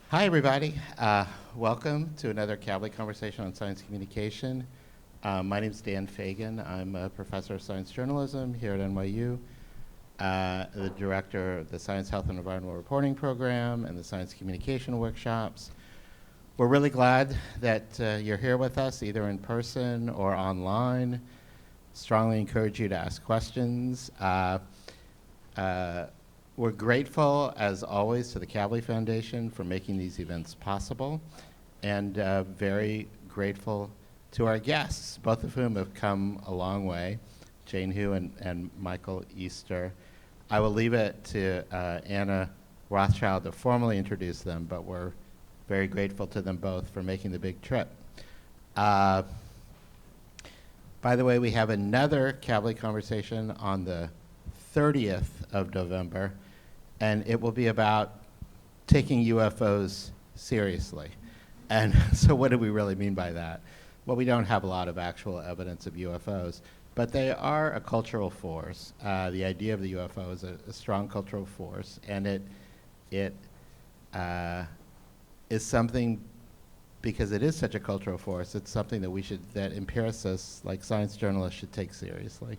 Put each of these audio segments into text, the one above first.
Hi, everybody. Welcome to another Kavli Conversation on Science Communication. My name is Dan Fagan. I'm a professor of science journalism here at NYU, the director of the Science, Health, and Environmental Reporting Program and the Science Communication Workshops. We're really glad that you're here with us, either in person or online. Strongly encourage you to ask questions. We're grateful, as always, to the Kavli Foundation for making these events possible, and very grateful to our guests, both of whom have come a long way, Jane Hu and Michael Easter. I will leave it to Anna Rothschild to formally introduce them, but we're very grateful to them both for making the big trip. By the way, we have another Kavli Conversation on the 30th of November, and it will be about taking UFOs seriously. And so what do we really mean by that? Well, we don't have a lot of actual evidence of UFOs, but they are a cultural force. The idea of the UFO is a strong cultural force, and it is something, because it is such a cultural force, it's something that empiricists, like science journalists, should take seriously.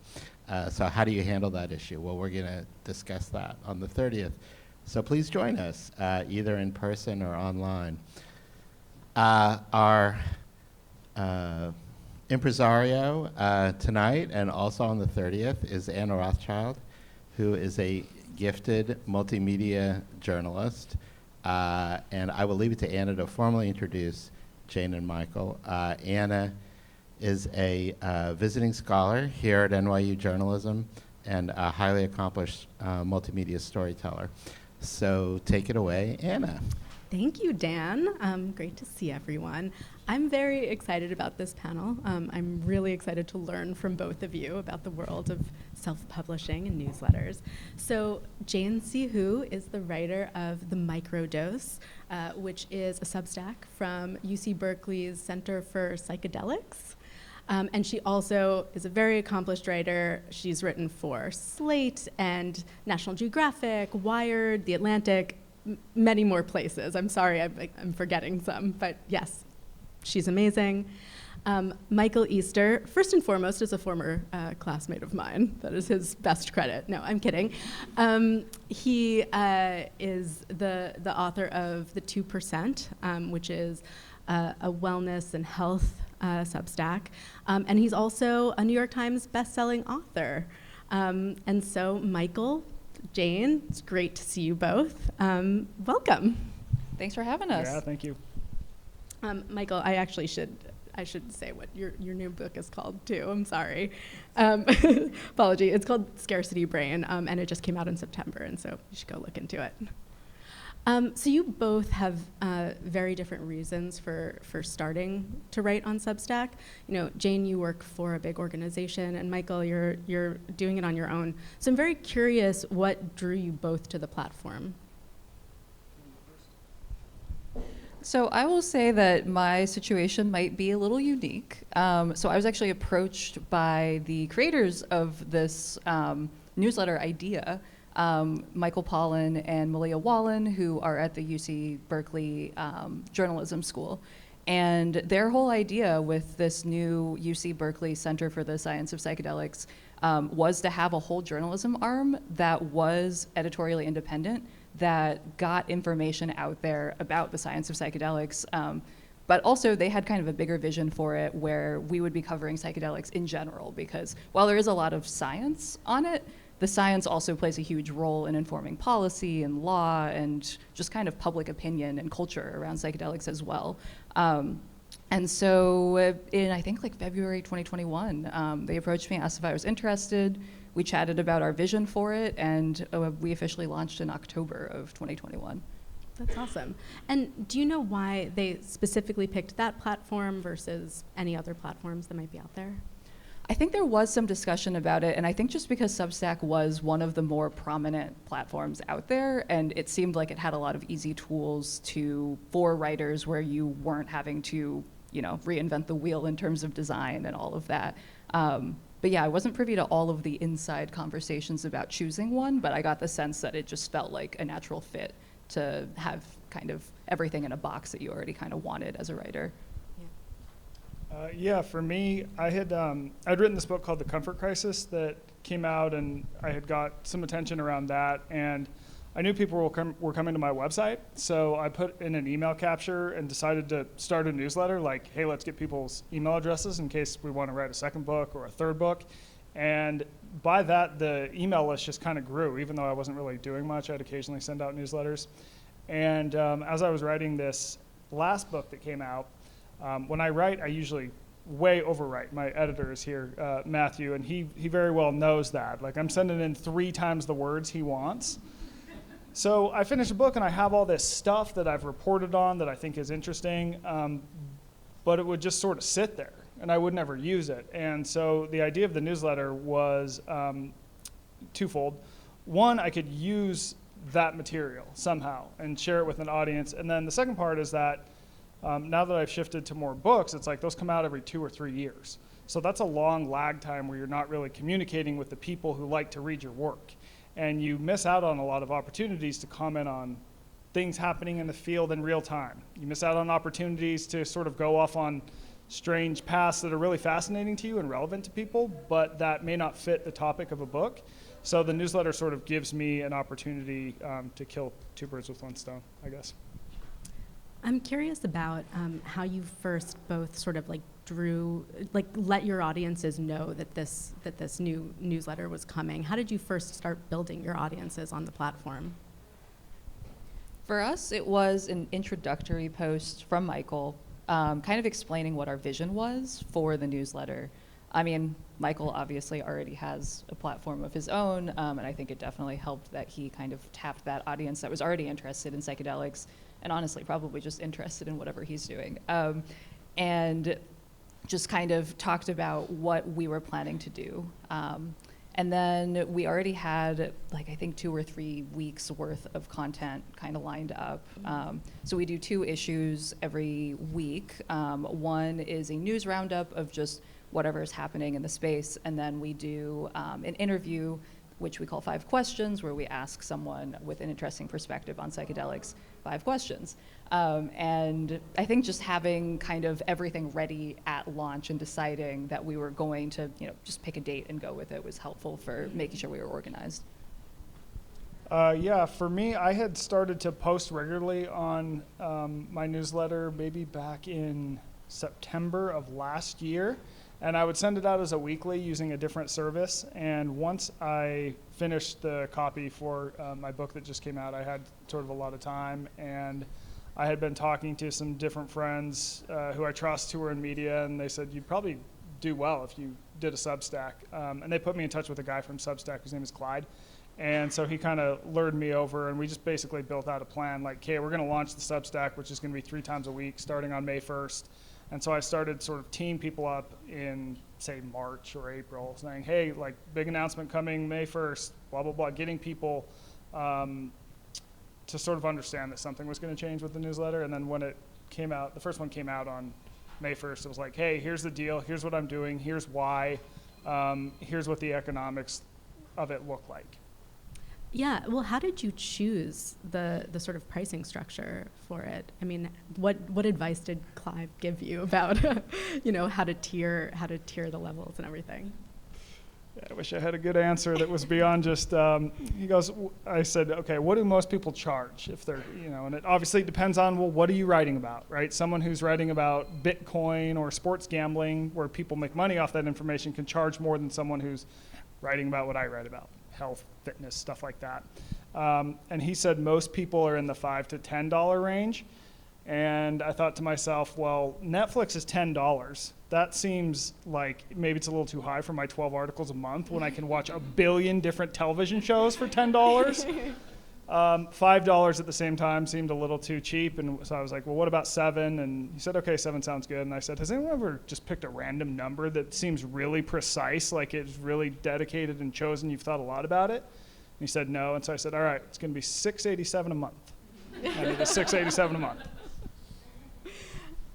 So how do you handle that issue? Well, we're going to discuss that on the 30th. So please join us, either in person or online. Our impresario tonight and also on the 30th is Anna Rothschild, who is a gifted multimedia journalist. And I will leave it to Anna to formally introduce Jane and Michael. Anna is a visiting scholar here at NYU Journalism and a highly accomplished multimedia storyteller. So take it away, Anna. Thank you, Dan. Great to see everyone. I'm very excited about this panel. I'm really excited to learn from both of you about the world of self-publishing and newsletters. So Jane Hu is the writer of the Microdose, which is a Substack from UC Berkeley's Center for Psychedelics. And she also is a very accomplished writer. She's written for Slate and National Geographic, Wired, The Atlantic, many more places. I'm sorry, I'm forgetting some, but yes, she's amazing. Michael Easter, first and foremost, is a former classmate of mine. That is his best credit. No, I'm kidding. He is the author of The 2%, which is a wellness and health Substack. And he's also a New York Times bestselling author. And so, Michael, Jane, it's great to see you both. Welcome. Thanks for having us. Yeah, thank you. Michael, I should say what your new book is called too. I'm sorry. Apology. It's called Scarcity Brain, and it just came out in September, and so you should go look into it. So you both have very different reasons for starting to write on Substack. You know, Jane, you work for a big organization, and Michael, you're doing it on your own. So I'm very curious what drew you both to the platform. So I will say that my situation might be a little unique. So I was actually approached by the creators of this newsletter idea, Michael Pollan and Malia Wallen, who are at the UC Berkeley Journalism School. And their whole idea with this new UC Berkeley Center for the Science of Psychedelics was to have a whole journalism arm that was editorially independent, that got information out there about the science of psychedelics. But also they had kind of a bigger vision for it where we would be covering psychedelics in general, because while there is a lot of science on it, the science also plays a huge role in informing policy and law and just kind of public opinion and culture around psychedelics as well. And so in, I think, like February 2021, they approached me, asked if I was interested. We chatted about our vision for it, and we officially launched in October of 2021. That's awesome. And do you know why they specifically picked that platform versus any other platforms that might be out there? I think there was some discussion about it, and I think just because Substack was one of the more prominent platforms out there, and it seemed like it had a lot of easy tools for writers where you weren't having to, reinvent the wheel in terms of design and all of that. But yeah, I wasn't privy to all of the inside conversations about choosing one, but I got the sense that it just felt like a natural fit to have kind of everything in a box that you already kind of wanted as a writer. Yeah, for me, I'd written this book called The Comfort Crisis that came out, and I had got some attention around that, and I knew people were coming to my website, so I put in an email capture and decided to start a newsletter, like, hey, let's get people's email addresses in case we want to write a second book or a third book. And by that, the email list just kind of grew, even though I wasn't really doing much. I'd occasionally send out newsletters. And as I was writing this last book that came out, when I write, I usually way overwrite. My editor is here, Matthew, and he very well knows that. Like, I'm sending in 3 times the words he wants. So I finish a book, and I have all this stuff that I've reported on that I think is interesting, but it would just sort of sit there, and I would never use it. And so the idea of the newsletter was twofold. One, I could use that material somehow and share it with an audience. And then the second part is that now that I've shifted to more books, it's like those come out every 2 or 3 years. So that's a long lag time where you're not really communicating with the people who like to read your work. And you miss out on a lot of opportunities to comment on things happening in the field in real time. You miss out on opportunities to sort of go off on strange paths that are really fascinating to you and relevant to people, but that may not fit the topic of a book. So the newsletter sort of gives me an opportunity to kill 2 birds with 1 stone, I guess. I'm curious about how you first both sort of let your audiences know that this new newsletter was coming. How did you first start building your audiences on the platform? For us, it was an introductory post from Michael, kind of explaining what our vision was for the newsletter. I mean, Michael obviously already has a platform of his own, and I think it definitely helped that he kind of tapped that audience that was already interested in psychedelics, and honestly probably just interested in whatever he's doing. And just kind of talked about what we were planning to do. And then we already had, like, I think 2 or 3 weeks worth of content kind of lined up. So we do 2 issues every week. One is a news roundup of just whatever is happening in the space, and then we do an interview, which we call 5 questions, where we ask someone with an interesting perspective on psychedelics 5 questions. And I think just having kind of everything ready at launch and deciding that we were going to, just pick a date and go with it was helpful for making sure we were organized. Yeah, for me, I had started to post regularly on my newsletter maybe back in September of last year. And I would send it out as a weekly using a different service. And once I finished the copy for my book that just came out, I had sort of a lot of time. And I had been talking to some different friends who I trust who were in media, and they said, you'd probably do well if you did a Substack. And they put me in touch with a guy from Substack whose name is Clyde. And so he kind of lured me over, and we just basically built out a plan like, okay, we're going to launch the Substack, which is going to be 3 times a week starting on May 1st. And so I started sort of teeing people up in, say, March or April, saying, hey, like, big announcement coming May 1st, blah, blah, blah, getting people to sort of understand that something was going to change with the newsletter. And then when it came out, the first one came out on May 1st, it was like, hey, here's the deal, here's what I'm doing, here's why, here's what the economics of it look like. Yeah, well, how did you choose the sort of pricing structure for it? I mean, what advice did Clive give you about, how to tier the levels and everything? Yeah, I wish I had a good answer that was beyond just, I said, okay, what do most people charge if they're, and it obviously depends on, well, what are you writing about, right? Someone who's writing about Bitcoin or sports gambling where people make money off that information can charge more than someone who's writing about what I write about. Health, fitness, stuff like that. And he said most people are in the $5 to $10 range. And I thought to myself, well, Netflix is $10. That seems like maybe it's a little too high for my 12 articles a month when I can watch 1 billion different television shows for $10. $5 at the same time seemed a little too cheap. And so I was like, well, what about $7? And he said, okay, $7 sounds good. And I said, has anyone ever just picked a random number that seems really precise, like it's really dedicated and chosen, you've thought a lot about it? And he said, no. And so I said, all right, it's going to be $687 a month. And it was $687 a month.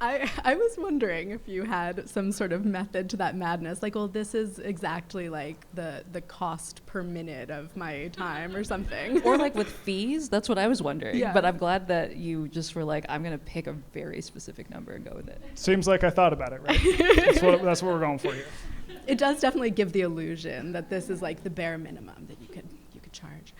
I was wondering if you had some sort of method to that madness, like, well, this is exactly like the cost per minute of my time or something. Or like with fees, that's what I was wondering. Yeah. But I'm glad that you just were like, I'm going to pick a very specific number and go with it. Seems like I thought about it, right? That's what we're going for here. It does definitely give the illusion that this is like the bare minimum that you could charge.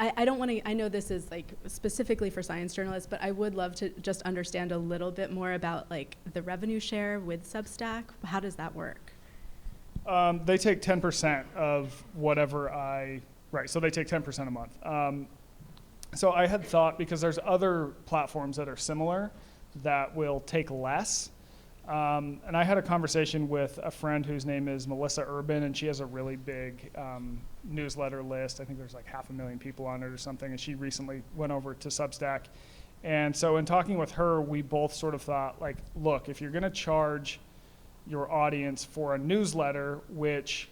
I don't want to, I know this is like specifically for science journalists, but I would love to just understand a little bit more about like the revenue share with Substack. How does that work? They take 10% of whatever I write. So they take 10% a month. So I had thought, because there's other platforms that are similar that will take less. And I had a conversation with a friend whose name is Melissa Urban, and she has a really big newsletter list. I think there's like 500,000 people on it or something, and she recently went over to Substack. And so in talking with her, we both sort of thought, like, look, if you're going to charge your audience for a newsletter, which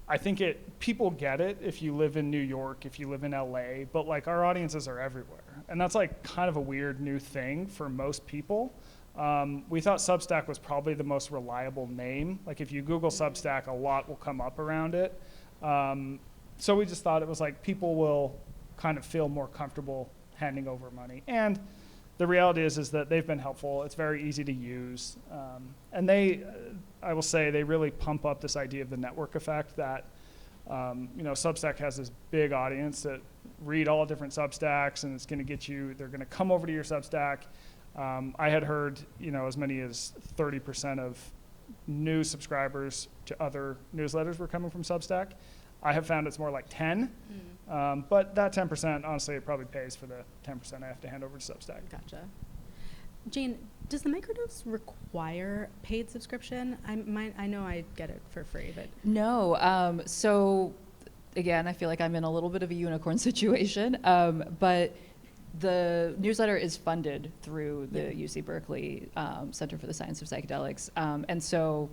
I think people get it if you live in New York, if you live in LA, but like our audiences are everywhere. And that's like kind of a weird new thing for most people. We thought Substack was probably the most reliable name. Like if you Google Substack, a lot will come up around it. So we just thought it was like people will kind of feel more comfortable handing over money. And the reality is that they've been helpful. It's very easy to use. And I will say, they really pump up this idea of the network effect that, Substack has this big audience that read all different Substacks, and it's going to they're going to come over to your Substack. I had heard, as many as 30% of new subscribers to other newsletters were coming from Substack. I have found it's more like 10, but that 10%, honestly, it probably pays for the 10% I have to hand over to Substack. Gotcha. Jane, does the Microdose require paid subscription? I know I get it for free, but No. So again, I feel like I'm in a little bit of a unicorn situation, but the newsletter is funded through the UC Berkeley Center for the Science of Psychedelics, and so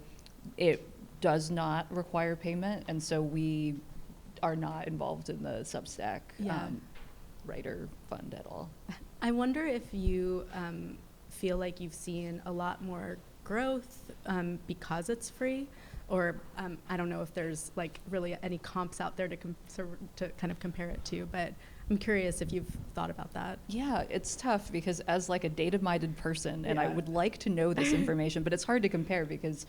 it does not require payment, and so we are not involved in the Substack writer fund at all. I wonder if you feel like you've seen a lot more growth because it's free, or I don't know if there's like really any comps out there to kind of compare it to, but I'm curious if you've thought about that. Yeah, it's tough because as like a data-minded person, and I Yeah. would like to know this information, but it's hard to compare because,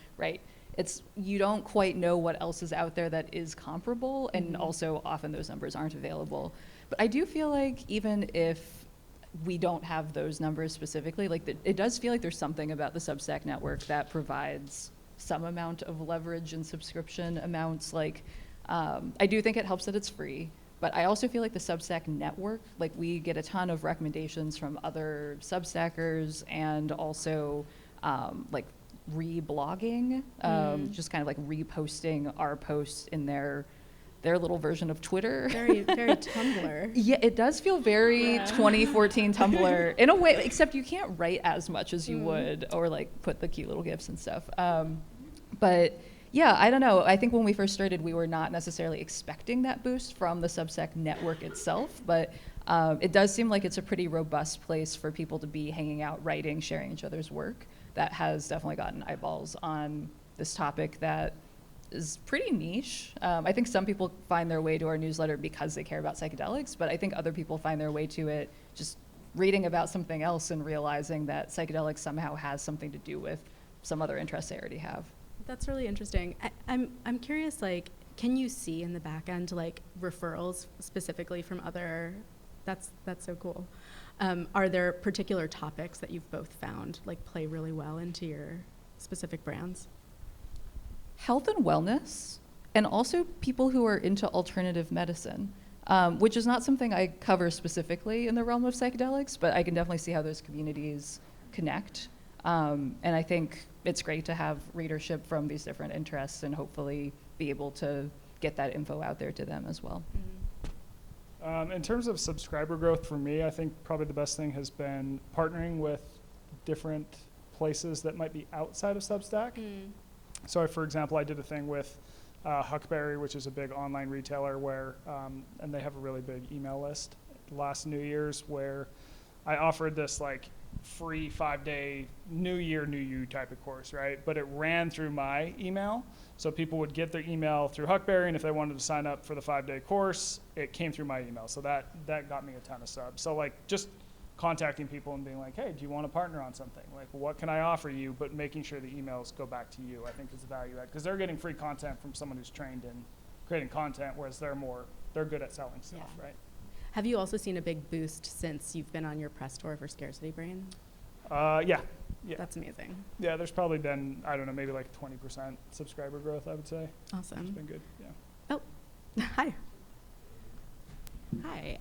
you don't quite know what else is out there that is comparable, and also often those numbers aren't available. But I do feel like even if we don't have those numbers specifically, it does feel like there's something about the Substack network that provides some amount of leverage and subscription amounts. I do think it helps that it's free, but I also feel like the Substack network, we get a ton of recommendations from other Substackers, and also reblogging, just kind of like reposting our posts in their little version of Twitter. Very, very Tumblr. Yeah, it does feel very 2014 Tumblr in a way, except you can't write as much as you would, or put the cute little GIFs and stuff. But yeah, I don't know. I think when we first started, we were not necessarily expecting that boost from the Substack network itself, but it does seem like it's a pretty robust place for people to be hanging out, writing, sharing each other's work. That has definitely gotten eyeballs on this topic that is pretty niche. I think some people find their way to our newsletter because they care about psychedelics, but I think other people find their way to it just reading about something else and realizing that psychedelics somehow has something to do with some other interests they already have. That's really interesting. I'm curious, can you see in the back end referrals specifically from other? That's so cool. Are there particular topics that you've both found play really well into your specific brands? Health and wellness, and also people who are into alternative medicine, which is not something I cover specifically in the realm of psychedelics, but I can definitely see how those communities connect. And I think it's great to have readership from these different interests and hopefully be able to get that info out there to them as well. In terms of subscriber growth for me, I think probably the best thing has been partnering with different places that might be outside of Substack. So for example, I did a thing with Huckberry, which is a big online retailer where, and they have a really big email list last New Year's, where I offered this free 5-day New Year, New You type of course, right? But it ran through my email. So people would get their email through Huckberry, and if they wanted to sign up for the 5-day course, it came through my email. So that got me a ton of subs. So like just contacting people and being like, hey, do you want to partner on something? Like, what can I offer you? But making sure the emails go back to you, I think, is the value add. Because they're getting free content from someone who's trained in creating content, whereas they're good at selling stuff, Yeah. right? Have you also seen a big boost since you've been on your press tour for Scarcity Brain? Yeah. That's amazing. Yeah, there's probably been, I don't know, maybe like 20% subscriber growth, I would say. It's Awesome. been good, yeah. Oh, hi. Hi,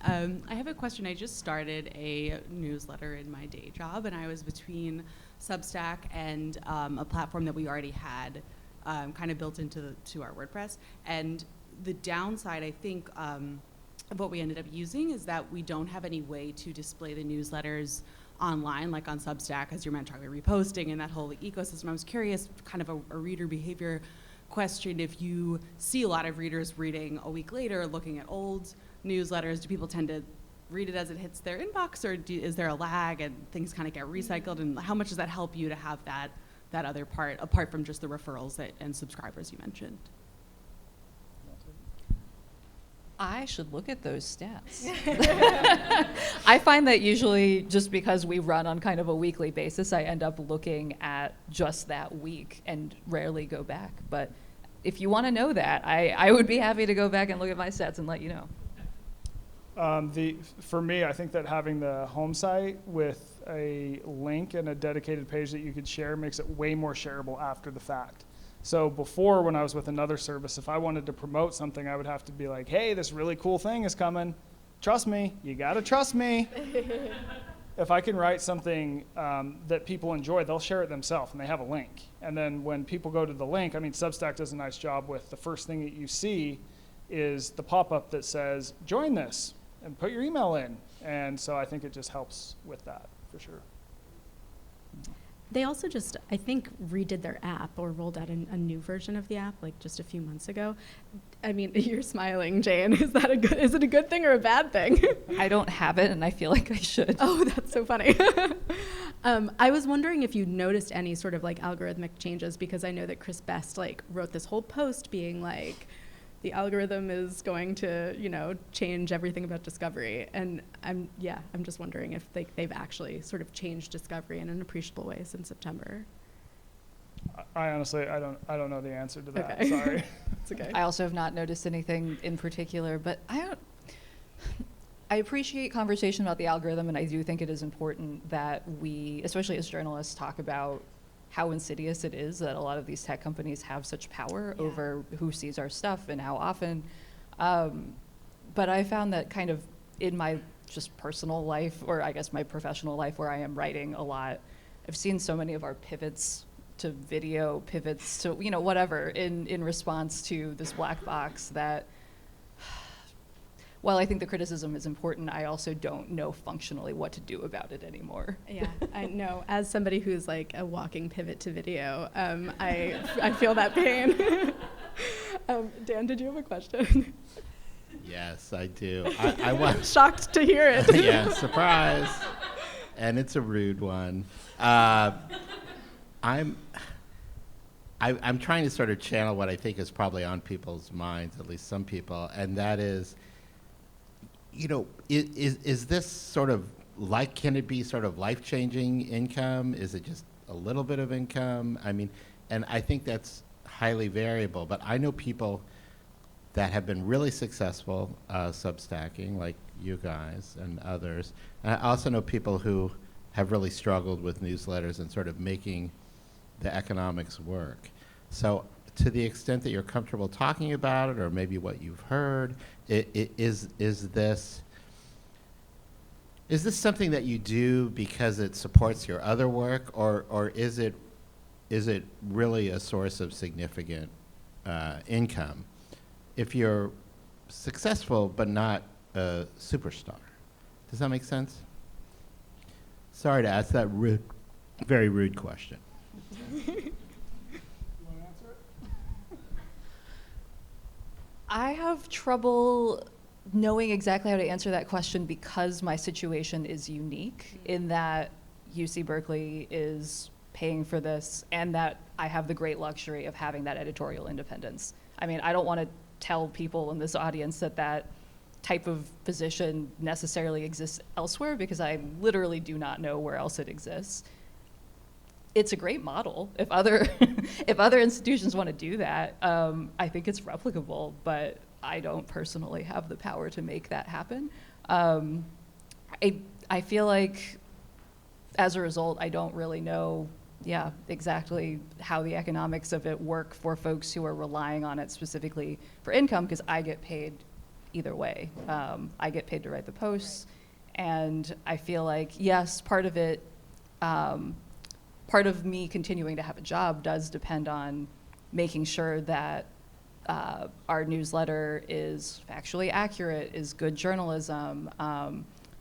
I have a question. I just started a newsletter in my day job, and I was between Substack and a platform that we already had kind of built into our WordPress. And the downside, I think, of what we ended up using is that we don't have any way to display the newsletters online, like on Substack, as you're mentioning, reposting and that whole ecosystem. I was curious, kind of a reader behavior question, if you see a lot of readers reading a week later, looking at old newsletters, do people tend to read it as it hits their inbox, or is there a lag and things kind of get recycled? And how much does that help you to have that other part, apart from just the referrals and subscribers you mentioned? I should look at those stats. I find that usually just because we run on kind of a weekly basis, I end up looking at just that week and rarely go back. But if you want to know that, I would be happy to go back and look at my stats and let you know. For me, I think that having the home site with a link and a dedicated page that you could share makes it way more shareable after the fact. So before, when I was with another service, if I wanted to promote something, I would have to be like, hey, this really cool thing is coming. Trust me. You got to trust me. If I can write something that people enjoy, they'll share it themselves, and they have a link. And then when people go to the link, I mean, Substack does a nice job with the first thing that you see is the pop-up that says, join this, and put your email in. And so I think it just helps with that, for sure. They also just, I think, redid their app or rolled out a new version of the app like just a few months ago. I mean, you're smiling, Jane. Is it a good thing or a bad thing? I don't have it, and I feel like I should. Oh, that's so funny. I was wondering if you noticed any sort of like algorithmic changes, because I know that Chris Best wrote this whole post being like, the algorithm is going to, change everything about discovery. And I'm just wondering if they've actually sort of changed discovery in an appreciable way since September. I honestly, I don't know the answer to that. Okay. Sorry. It's okay. I also have not noticed anything in particular, but I appreciate conversation about the algorithm, and I do think it is important that we, especially as journalists, talk about how insidious it is that a lot of these tech companies have such power over who sees our stuff and how often. But I found that kind of in my just personal life, or I guess my professional life where I am writing a lot, I've seen so many of our pivots to video, pivots to, whatever, in response to this black box that, while I think the criticism is important, I also don't know functionally what to do about it anymore. Yeah, I know. As somebody who's like a walking pivot to video, I feel that pain. Dan, did you have a question? Yes, I do. I want. Shocked to hear it. Yeah, surprise. And it's a rude one. I'm trying to sort of channel what I think is probably on people's minds, at least some people, and that is, is this sort of can it be sort of life-changing income? Is it just a little bit of income? I mean, and I think that's highly variable, but I know people that have been really successful substacking, like you guys and others. And I also know people who have really struggled with newsletters and sort of making the economics work. So to the extent that you're comfortable talking about it, or maybe what you've heard, is this something that you do because it supports your other work, or is it really a source of significant income if you're successful but not a superstar? Does that make sense? Sorry to ask that very rude question. I have trouble knowing exactly how to answer that question because my situation is unique in that, UC Berkeley is paying for this and that I have the great luxury of having that editorial independence. I mean, I don't want to tell people in this audience that that type of position necessarily exists elsewhere because I literally do not know where else it exists. It's a great model. If other if other institutions want to do that, I think it's replicable, but I don't personally have the power to make that happen. I feel like as a result, I don't really know, exactly how the economics of it work for folks who are relying on it specifically for income, because I get paid either way. I get paid to write the posts, and I feel like, yes, part of it, part of me continuing to have a job does depend on making sure that our newsletter is factually accurate, is good journalism,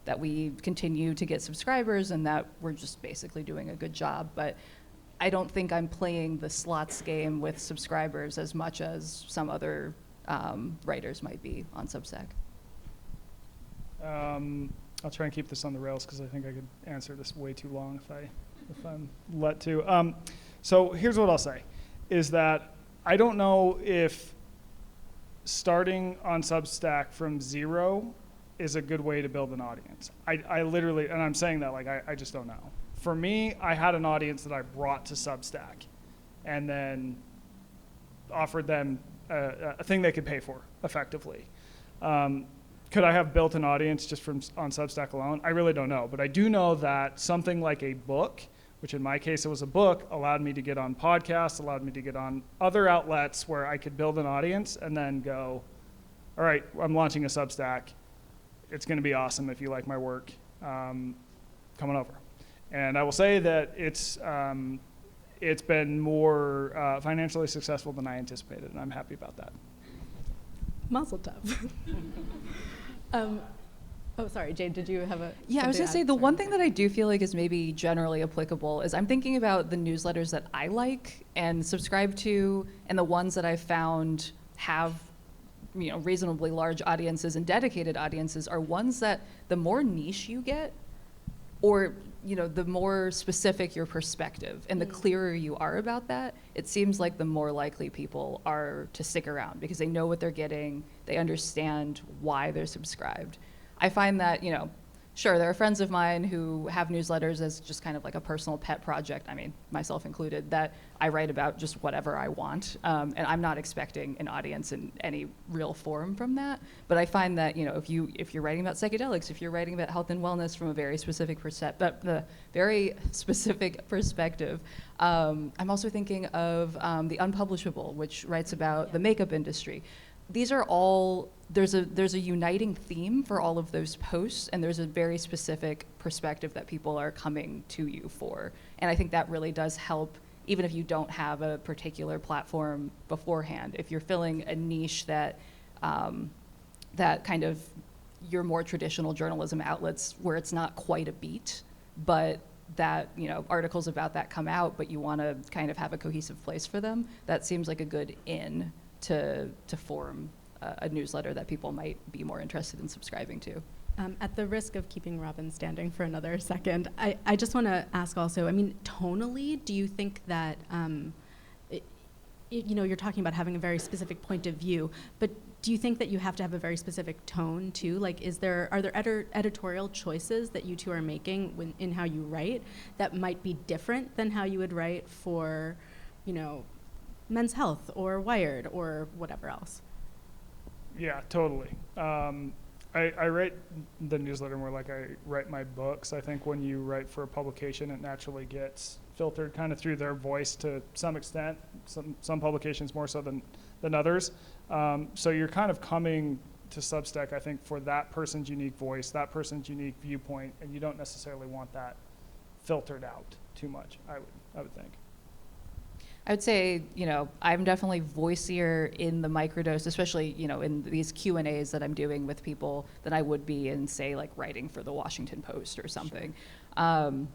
that we continue to get subscribers, and that we're just basically doing a good job. But I don't think I'm playing the slots game with subscribers as much as some other writers might be on Substack. I'll try and keep this on the rails because I think I could answer this way too long if I'm let to. So here's what I'll say, is that I don't know if starting on Substack from zero is a good way to build an audience. I literally, and I'm saying that like I just don't know. For me, I had an audience that I brought to Substack and then offered them a thing they could pay for effectively. Could I have built an audience just from on Substack alone? I really don't know, but I do know that something like a book, which in my case it was a book, allowed me to get on podcasts, allowed me to get on other outlets where I could build an audience and then go, all right, I'm launching a Substack. It's going to be awesome if you like my work. Come on over. And I will say that it's been more financially successful than I anticipated, and I'm happy about that. Mazel tov. Oh, sorry, Jade, did you have a... Yeah, I was going to say the one thing that I do feel like is maybe generally applicable is I'm thinking about the newsletters that I like and subscribe to, and the ones that I've found have reasonably large audiences and dedicated audiences are ones that the more niche you get, or the more specific your perspective and the clearer you are about that, it seems like the more likely people are to stick around because they know what they're getting, they understand why they're subscribed. I find that, sure, there are friends of mine who have newsletters as just kind of like a personal pet project, I mean, myself included, that I write about just whatever I want. And I'm not expecting an audience in any real form from that. But I find that, if you're writing about psychedelics, if you're writing about health and wellness from a very specific perspective, I'm also thinking of The Unpublishable, which writes about the makeup industry. These are all, there's a uniting theme for all of those posts, and there's a very specific perspective that people are coming to you for. And I think that really does help, even if you don't have a particular platform beforehand. If you're filling a niche that that kind of your more traditional journalism outlets where it's not quite a beat, but that articles about that come out, but you want to kind of have a cohesive place for them, that seems like a good in to form a newsletter that people might be more interested in subscribing to. At the risk of keeping Robin standing for another second, I just want to ask also, tonally, do you think that, you're talking about having a very specific point of view, but do you think that you have to have a very specific tone too? Like, are there editorial choices that you two are making in how you write that might be different than how you would write for, Men's Health or Wired or whatever else? Yeah, totally. I write the newsletter more like I write my books. I think when you write for a publication, it naturally gets filtered kind of through their voice to some extent. Some publications more so than others. So you're kind of coming to Substack, I think, for that person's unique voice, that person's unique viewpoint, and you don't necessarily want that filtered out too much, I would think. I would say, I'm definitely voicier in the Microdose, especially, in these Q&As that I'm doing with people than I would be in, say, like writing for the Washington Post or something. Sure.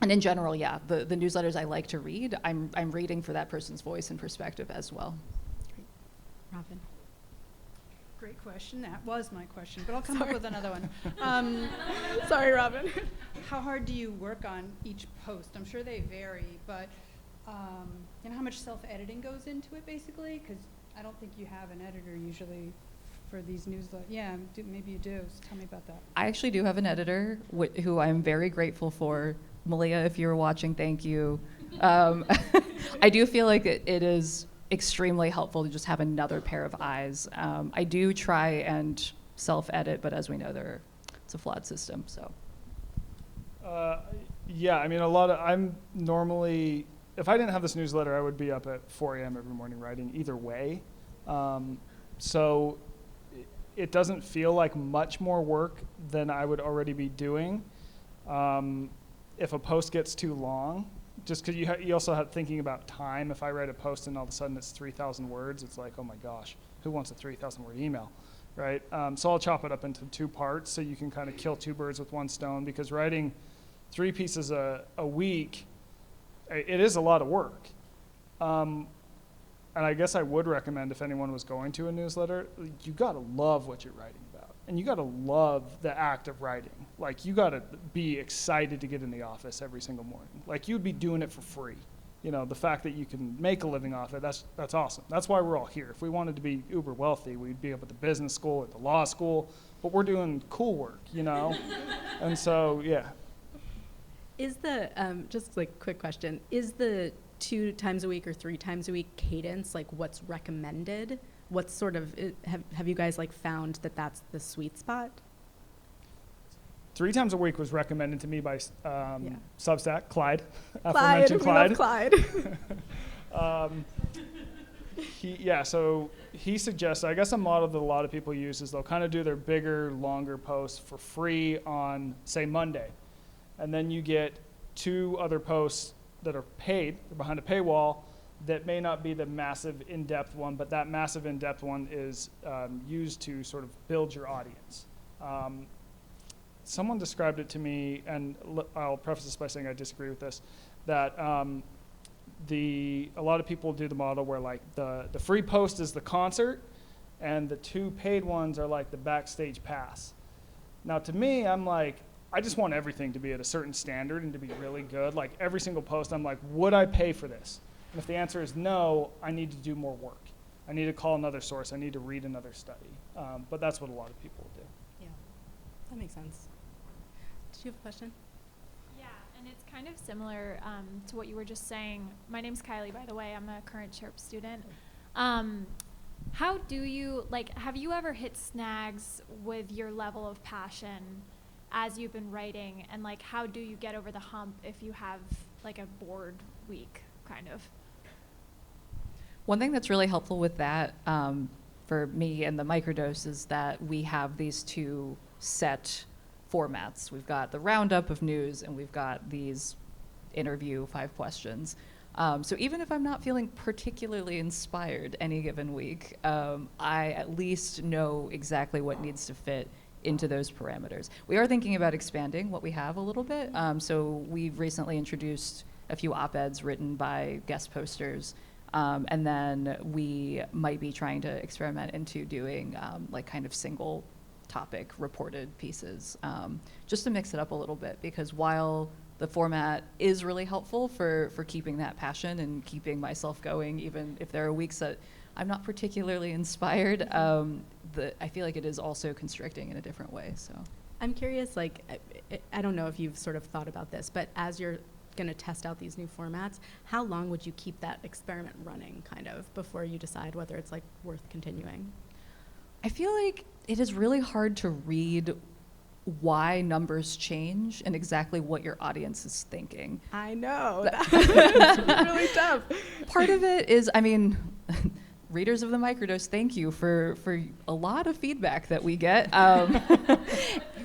And in general, the newsletters I like to read, I'm reading for that person's voice and perspective as well. Great. Robin. Great question. That was my question, but I'll come up with another one. Sorry, Robin. how hard do you work on each post? I'm sure they vary, but how much self-editing goes into it, basically? Because I don't think you have an editor usually for these newsletters. Yeah, maybe you do. So tell me about that. I actually do have an editor who I'm very grateful for. Malia, if you're watching, thank you. I do feel like it is extremely helpful to just have another pair of eyes. I do try and self-edit, but as we know, it's a flawed system. So. Yeah, I mean, I'm normally, if I didn't have this newsletter, I would be up at 4 a.m. every morning writing either way. So it doesn't feel like much more work than I would already be doing. If a post gets too long, just because you also have thinking about time. If I write a post and all of a sudden it's 3,000 words, it's like, oh my gosh, who wants a 3,000 word email, right? So I'll chop it up into 2 parts so you can kind of kill 2 birds with 1 stone, because writing 3 pieces a week, it is a lot of work. And I guess I would recommend, if anyone was going to a newsletter, you gotta love what you're writing about. And you gotta love the act of writing. Like, you gotta be excited to get in the office every single morning. Like, you'd be doing it for free. You know, the fact that you can make a living off it, that's awesome. That's why we're all here. If we wanted to be uber wealthy, we'd be up at the business school, at the law school, but we're doing cool work, you know? And so, yeah. Is the, just like quick question, is the 2 times a week or 3 times a week cadence like what's recommended? What sort of, have you guys like found that that's the sweet spot? 3 times a week was recommended to me by Substack, Clyde. Clyde, we love Clyde. So he suggests, I guess a model that a lot of people use is they'll kind of do their bigger, longer posts for free on, say, Monday. And then you get 2 other posts that are paid, they're behind a paywall, that may not be the massive in-depth one, but that massive in-depth one is used to sort of build your audience. Someone described it to me, and I'll preface this by saying I disagree with this, that a lot of people do the model where like the free post is the concert, and the 2 paid ones are like the backstage pass. Now to me, I'm like, I just want everything to be at a certain standard and to be really good. Like every single post, I'm like, would I pay for this? And if the answer is no, I need to do more work. I need to call another source. I need to read another study. But that's what a lot of people do. Yeah, that makes sense. Did you have a question? Yeah, and it's kind of similar to what you were just saying. My name's Kylie, by the way. I'm a current Chirp student. How do you, have you ever hit snags with your level of passion as you've been writing, and how do you get over the hump if you have a bored week, kind of? One thing that's really helpful with that for me and the Microdose is that we have these 2 set formats. We've got the roundup of news, and we've got these interview 5 questions. So even if I'm not feeling particularly inspired any given week, I at least know exactly what needs to fit into those parameters. We are thinking about expanding what we have a little bit. So we've recently introduced a few op-eds written by guest posters. And then we might be trying to experiment into doing kind of single topic reported pieces, just to mix it up a little bit, because while the format is really helpful for keeping that passion and keeping myself going, even if there are weeks that I'm not particularly inspired, I feel like it is also constricting in a different way. So I'm curious, I don't know if you've sort of thought about this, but as you're going to test out these new formats, how long would you keep that experiment running, kind of, before you decide whether it's worth continuing? I feel like it is really hard to read why numbers change and exactly what your audience is thinking. I know. It's really tough. Part of it is, readers of the Microdose, thank you for a lot of feedback that we get.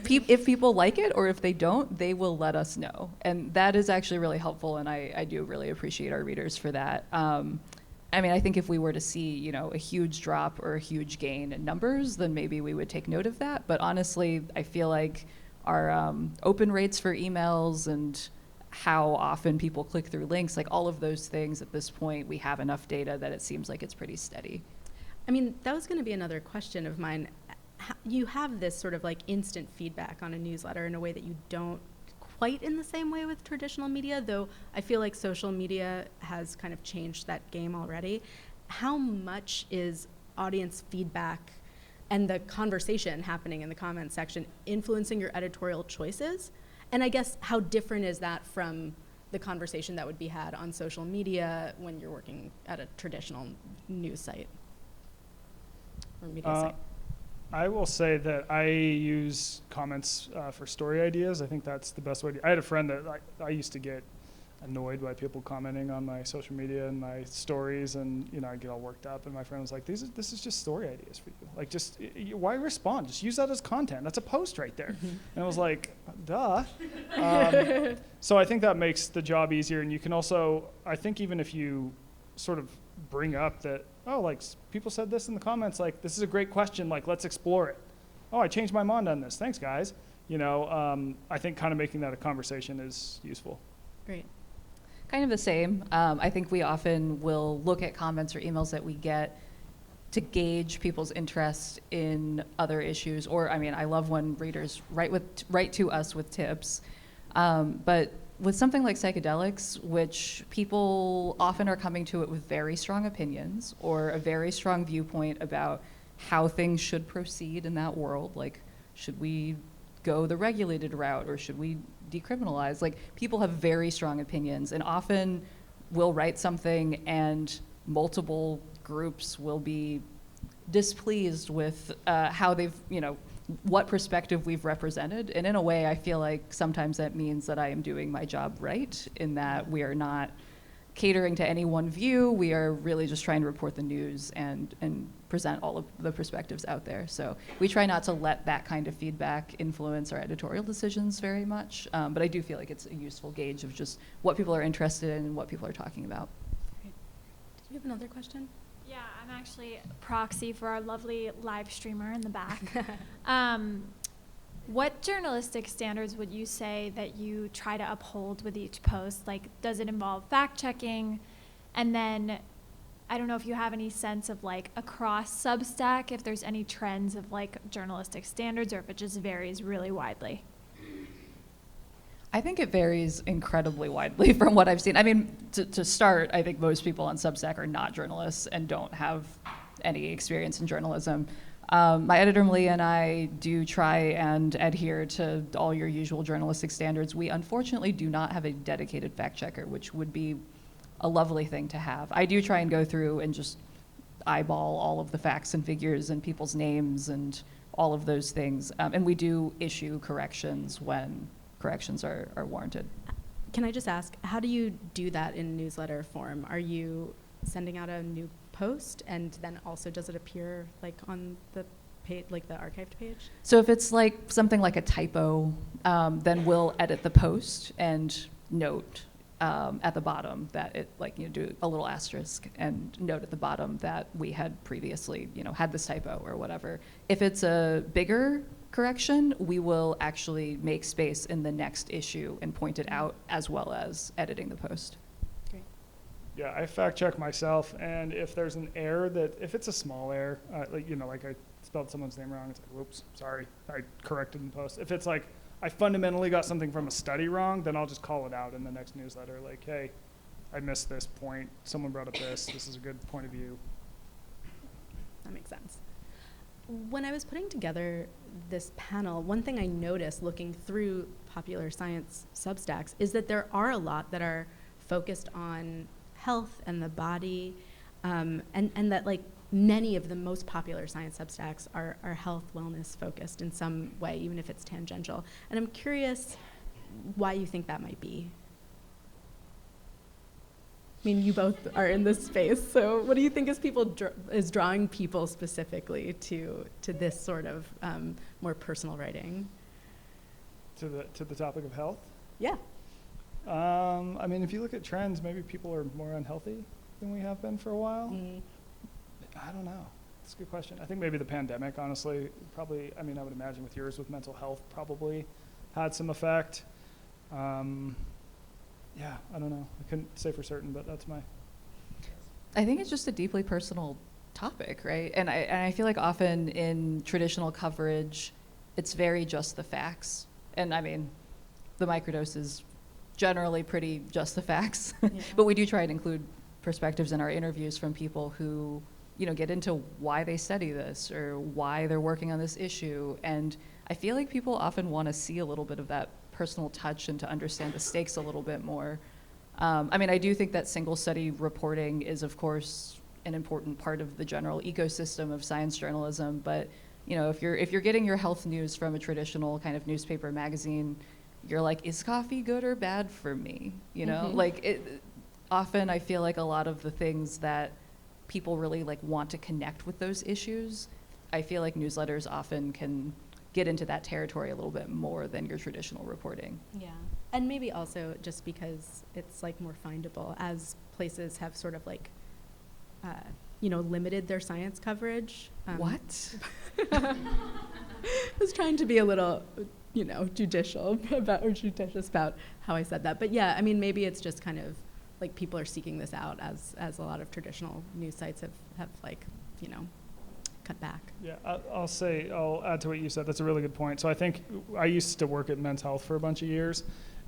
If people like it or if they don't, they will let us know. And that is actually really helpful, and I do really appreciate our readers for that. I think if we were to see, a huge drop or a huge gain in numbers, then maybe we would take note of that. But honestly, I feel like our open rates for emails and how often people click through links, all of those things at this point, we have enough data that it seems like it's pretty steady. That was going to be another question of mine. You have this sort of instant feedback on a newsletter in a way that you don't quite in the same way with traditional media, though I feel like social media has kind of changed that game already. How much is audience feedback and the conversation happening in the comments section influencing your editorial choices? And I guess how different is that from the conversation that would be had on social media when you're working at a traditional news site or media site? I will say that I use comments for story ideas. I think that's the best way I had a friend that I used to get annoyed by people commenting on my social media and my stories, and I get all worked up, and my friend was like, this is just story ideas for you. Like, just why respond? Just use that as content. That's a post right there. And I was like, duh. So I think that makes the job easier, and you can also, I think even if you sort of bring up that, oh, like people said this in the comments, like this is a great question, like let's explore it. Oh, I changed my mind on this. Thanks, guys. I think kind of making that a conversation is useful. Great. Kind of the same. I think we often will look at comments or emails that we get to gauge people's interest in other issues. Or, I love when readers write to us with tips. But with something like psychedelics, which people often are coming to it with very strong opinions or a very strong viewpoint about how things should proceed in that world, like should we go the regulated route or should we decriminalize? Like, people have very strong opinions, and often will write something and multiple groups will be displeased with how they've, what perspective we've represented. And in a way, I feel like sometimes that means that I am doing my job right, in that we are not catering to any one view. We are really just trying to report the news and present all of the perspectives out there. So we try not to let that kind of feedback influence our editorial decisions very much. But I do feel like it's a useful gauge of just what people are interested in and what people are talking about. Great. Did you have another question? Yeah, I'm actually proxy for our lovely live streamer in the back. What journalistic standards would you say that you try to uphold with each post? Like, does it involve fact checking? And then, I don't know if you have any sense of like across Substack, if there's any trends of like journalistic standards, or if it just varies really widely. I think it varies incredibly widely from what I've seen. To start, I think most people on Substack are not journalists and don't have any experience in journalism. My editor Malia and I do try and adhere to all your usual journalistic standards. We unfortunately do not have a dedicated fact checker, which would be a lovely thing to have. I do try and go through and just eyeball all of the facts and figures and people's names and all of those things. And we do issue corrections when corrections are warranted. Can I just ask, how do you do that in newsletter form? Are you sending out a new post, and then also does it appear like on the page, like the archived page? So if it's like something like a typo, then we'll edit the post and note at the bottom that it, do a little asterisk and note at the bottom that we had previously, had this typo or whatever. If it's a bigger correction, we will actually make space in the next issue and point it out, as well as editing the post. Great. Yeah, I fact check myself, and if there's an error if it's a small error, like I spelled someone's name wrong, it's like, whoops, sorry, I corrected in post. If it's like I fundamentally got something from a study wrong, then I'll just call it out in the next newsletter, like, hey, I missed this point, someone brought up this is a good point of view. That makes sense. When I was putting together this panel, one thing I noticed looking through popular science Substacks is that there are a lot that are focused on health and the body, and that like many of the most popular science Substacks are health wellness focused in some way, even if it's tangential. And I'm curious why you think that might be. I mean, you both are in this space, so what do you think is drawing people specifically to this sort of more personal writing? To the topic of health? Yeah. If you look at trends, maybe people are more unhealthy than we have been for a while. I don't know. It's a good question. I think maybe the pandemic, honestly, probably, I would imagine with yours with mental health probably had some effect. Yeah, I don't know. I couldn't say for certain, but that's my... I think it's just a deeply personal topic, right? And I feel like often in traditional coverage, it's very just the facts. And the Microdose is generally pretty just the facts. Yeah. But we do try and include perspectives in our interviews from people who, get into why they study this or why they're working on this issue. And I feel like people often want to see a little bit of that personal touch and to understand the stakes a little bit more. I do think that single study reporting is, of course, an important part of the general ecosystem of science journalism. But if you're getting your health news from a traditional kind of newspaper magazine, you're like, is coffee good or bad for me? Often I feel like a lot of the things that people really want to connect with those issues, I feel like newsletters often can get into that territory a little bit more than your traditional reporting. Yeah, and maybe also just because it's more findable as places have sort of limited their science coverage. What? I was trying to be a little, judicious about how I said that. But yeah, maybe it's just kind of people are seeking this out as a lot of traditional news sites have cut back. Yeah, I'll add to what you said. That's a really good point. So I think I used to work at Men's Health for a bunch of years,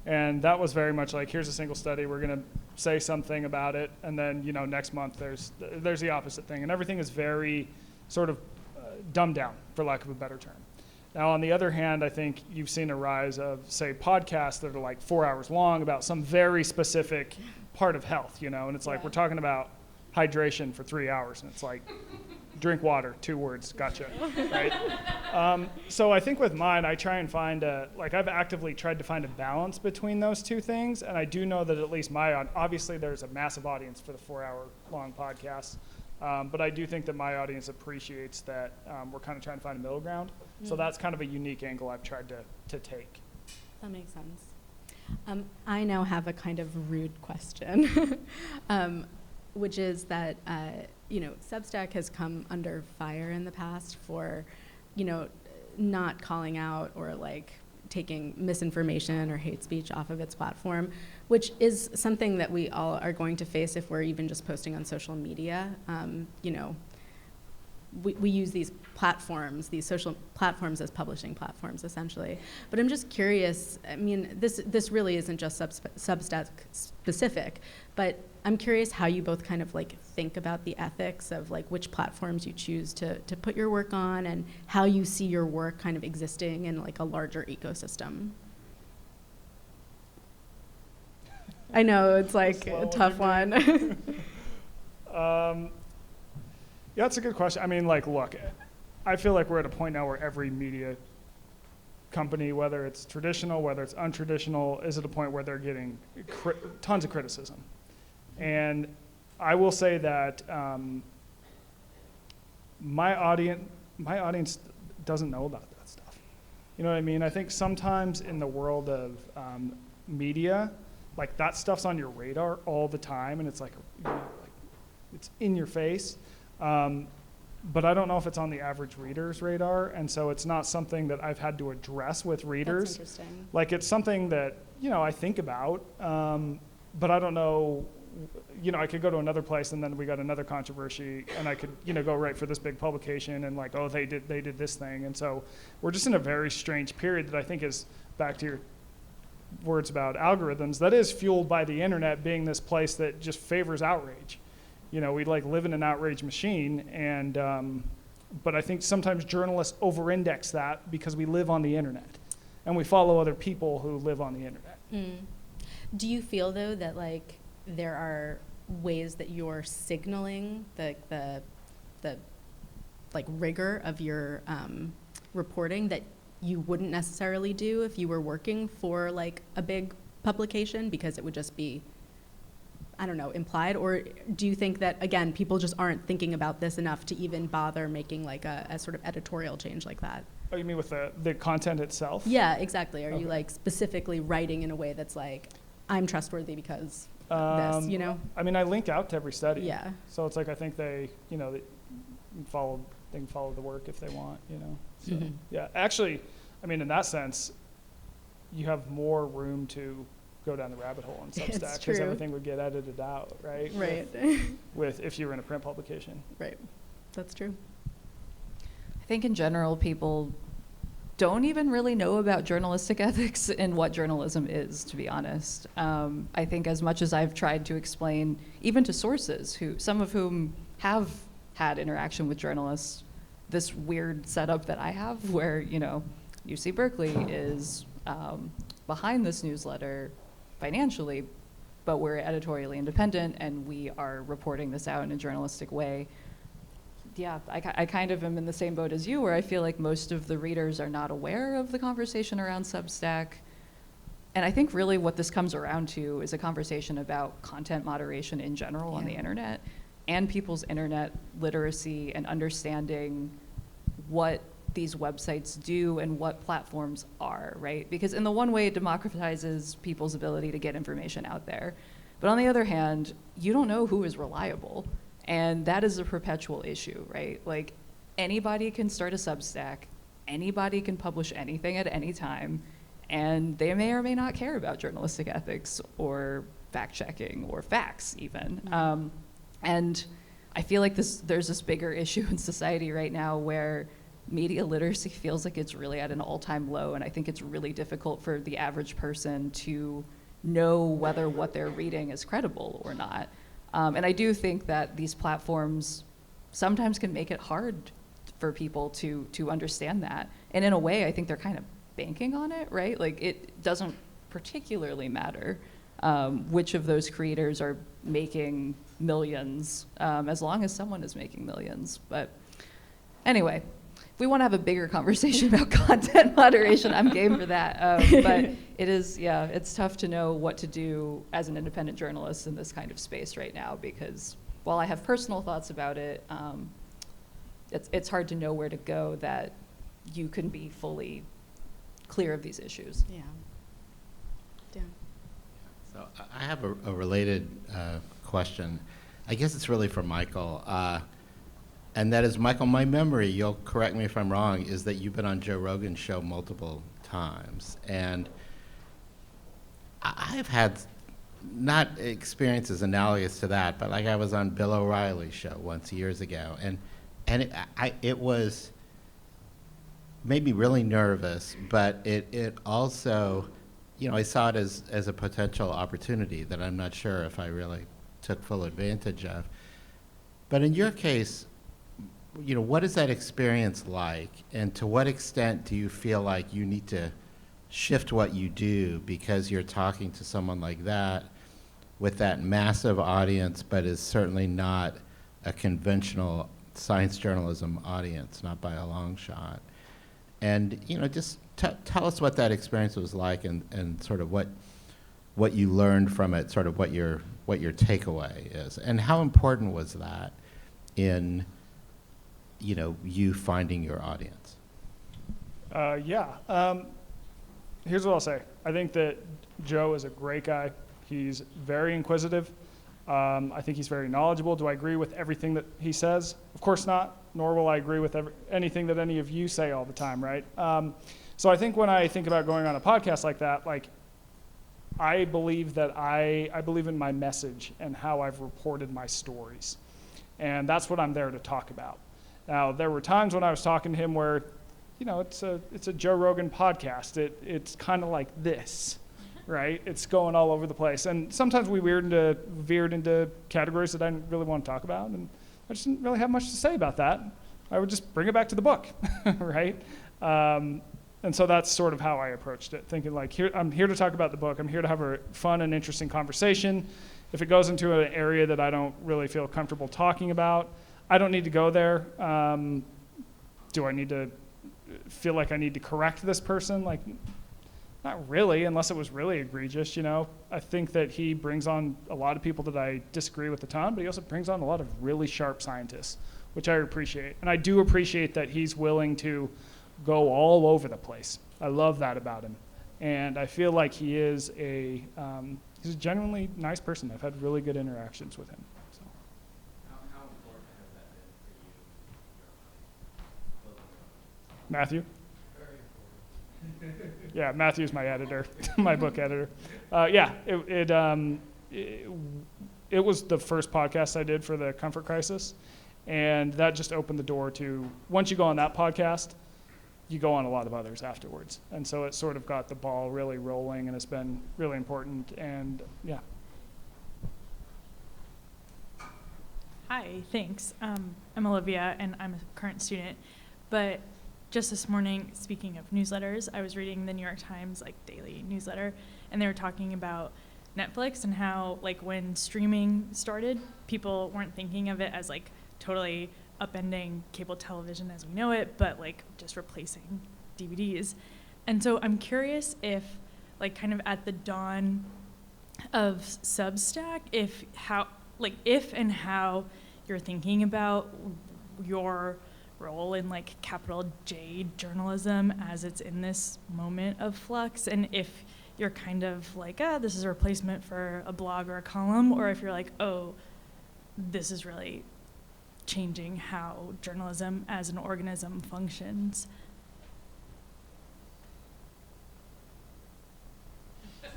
and that was very much here's a single study, we're going to say something about it, and then next month there's the opposite thing, and everything is very sort of dumbed down, for lack of a better term. Now, on the other hand, I think you've seen a rise of, say, podcasts that are 4 hours long about some very specific part of health, and it's we're talking about hydration for 3 hours, and it's drink water, 2 words, gotcha, right? So I think with mine, I try and find I've actively tried to find a balance between those two things, and I do know that at least obviously there's a massive audience for the 4-hour-long podcasts, but I do think that my audience appreciates that we're kind of trying to find a middle ground. So that's kind of a unique angle I've tried to take. That makes sense. I now have a kind of rude question, which is that, Substack has come under fire in the past for, not calling out or taking misinformation or hate speech off of its platform, which is something that we all are going to face if we're even just posting on social media. We use these platforms, these social platforms, as publishing platforms, essentially. But I'm just curious, this really isn't just Substack specific, but I'm curious how you both kind of think about the ethics of which platforms you choose to put your work on and how you see your work kind of existing in a larger ecosystem. I know, it's a tough one. Yeah, that's a good question. Look, I feel we're at a point now where every media company, whether it's traditional, whether it's untraditional, is at a point where they're getting tons of criticism. And I will say that my audience doesn't know about that stuff. You know what I mean? I think sometimes in the world of media, that stuff's on your radar all the time, and it's it's in your face. But I don't know if it's on the average reader's radar, and so it's not something that I've had to address with readers. That's interesting. It's something that, I think about, but I don't know, I could go to another place and then we got another controversy, and I could, go write for this big publication and oh, they did this thing. And so we're just in a very strange period that I think is, back to your words about algorithms, that is fueled by the internet being this place that just favors outrage. We live in an outrage machine, and but I think sometimes journalists over-index that because we live on the internet, and we follow other people who live on the internet. Mm. Do you feel though that there are ways that you're signaling the rigor of your reporting that you wouldn't necessarily do if you were working for a big publication, because it would just be, I don't know, implied? Or do you think that, again, people just aren't thinking about this enough to even bother making a sort of editorial change like that? Oh, you mean with the content itself? Yeah, exactly. Are Okay. you specifically writing in a way that's I'm trustworthy because this, I link out to every study. Yeah. So it's I think they can follow the work if they want, So, Mhm. yeah, actually, in that sense, you have more room to go down the rabbit hole on It's Substack, because true. everything would get edited out, right? Right. With if you were in a print publication. Right. That's true. I think in general, people don't even really know about journalistic ethics and what journalism is, to be honest. I think as much as I've tried to explain, even to sources, some of whom have had interaction with journalists, this weird setup that I have where, UC Berkeley is behind this newsletter financially, but we're editorially independent and we are reporting this out in a journalistic way. Yeah, I kind of am in the same boat as you, where I feel like most of the readers are not aware of the conversation around Substack. And I think really what this comes around to is a conversation about content moderation in general on the internet and people's internet literacy and understanding what these websites do and what platforms are, right? Because in the one way, it democratizes people's ability to get information out there. But on the other hand, you don't know who is reliable. And that is a perpetual issue, right? Like, anybody can start a Substack, anybody can publish anything at any time, and they may or may not care about journalistic ethics or fact-checking or facts even. Mm-hmm. And I feel like there's this bigger issue in society right now where media literacy feels like it's really at an all-time low, and I think it's really difficult for the average person to know whether what they're reading is credible or not. And I do think that these platforms sometimes can make it hard for people to understand that. And in a way, I think they're kind of banking on it, right? Like, it doesn't particularly matter which of those creators are making millions, as long as someone is making millions. But anyway, if we want to have a bigger conversation about content moderation, I'm game for that. But it's tough to know what to do as an independent journalist in this kind of space right now, because while I have personal thoughts about it, it's hard to know where to go that you can be fully clear of these issues. Yeah. Dan. So I have a related question. I guess it's really for Michael. And that is, Michael, my memory, you'll correct me if I'm wrong, is that you've been on Joe Rogan's show multiple times. And I've had not experiences analogous to that, but like I was on Bill O'Reilly's show once years ago. And it was, made me really nervous, but it also, I saw it as a potential opportunity that I'm not sure if I really took full advantage of. But in your case, what is that experience like, and to what extent do you feel like you need to shift what you do because you're talking to someone like that with that massive audience, but is certainly not a conventional science journalism audience, not by a long shot? And just tell us what that experience was like, and sort of what you learned from it, sort of what your takeaway is, and how important was that in you finding your audience? Here's what I'll say. I think that Joe is a great guy. He's very inquisitive. I think he's very knowledgeable. Do I agree with everything that he says? Of course not, nor will I agree with anything that any of you say all the time, right? So I think when I think about going on a podcast like that, I believe that I believe in my message and how I've reported my stories. And that's what I'm there to talk about. Now, there were times when I was talking to him where, it's a Joe Rogan podcast. It's kind of like this, right? It's going all over the place. And sometimes we veered into categories that I didn't really want to talk about, and I just didn't really have much to say about that. I would just bring it back to the book, right? And so that's sort of how I approached it, thinking I'm here to talk about the book. I'm here to have a fun and interesting conversation. If it goes into an area that I don't really feel comfortable talking about, I don't need to go there. Do I need to feel like I need to correct this person? Not really, unless it was really egregious, I think that he brings on a lot of people that I disagree with a ton, but he also brings on a lot of really sharp scientists, which I appreciate. And I do appreciate that he's willing to go all over the place. I love that about him. And I feel like he's a genuinely nice person. I've had really good interactions with him. So. How important has that been for you? Matthew? Very important. Yeah, Matthew's my editor, my book editor. It was the first podcast I did for the Comfort Crisis, and that just opened the door to, once you go on that podcast, you go on a lot of others afterwards. And so it sort of got the ball really rolling, and it's been really important. And yeah. Hi, thanks. I'm Olivia, and I'm a current student. But just this morning, speaking of newsletters, I was reading the New York Times daily newsletter, and they were talking about Netflix and how when streaming started, people weren't thinking of it as totally upending cable television as we know it, but just replacing DVDs. And so I'm curious if kind of at the dawn of Substack, if and how you're thinking about your role in capital J journalism as it's in this moment of flux, and if you're kind of this is a replacement for a blog or a column, or if you're oh, this is really changing how journalism as an organism functions.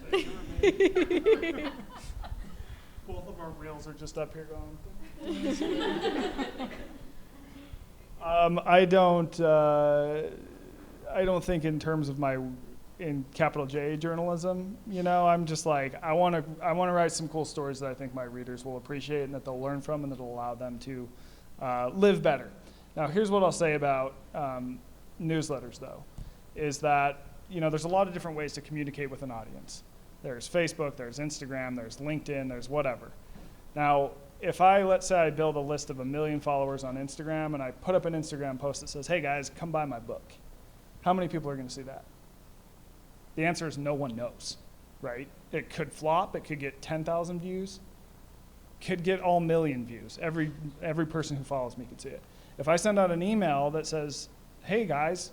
Both of our reels are just up here going. I don't think in terms of in capital J journalism. I'm just I want to write some cool stories that I think my readers will appreciate and that they'll learn from and that'll allow them to live better. Now, here's what I'll say about newsletters, though, is that there's a lot of different ways to communicate with an audience. There's Facebook, there's Instagram, there's LinkedIn, there's whatever. Now, if let's say I build a list of 1 million followers on Instagram and I put up an Instagram post that says, hey guys, come buy my book, how many people are going to see that? The answer is no one knows, right? It could flop, it could get 10,000 views, could get all 1 million views. Every person who follows me could see it. If I send out an email that says, hey guys,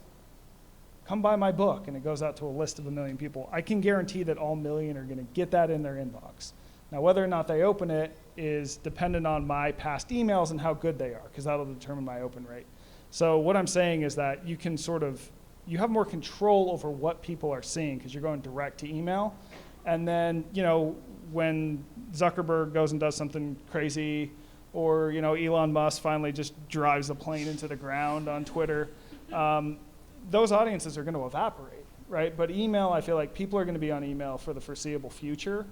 come buy my book, and it goes out to a list of 1 million people, I can guarantee that all 1 million are going to get that in their inbox. Now, whether or not they open it is dependent on my past emails and how good they are, because that'll determine my open rate. So what I'm saying is that you can you have more control over what people are seeing because you're going direct to email. And then, when Zuckerberg goes and does something crazy, or, Elon Musk finally just drives a plane into the ground on Twitter, those audiences are going to evaporate, right? But email, I feel like people are going to be on email for the foreseeable future,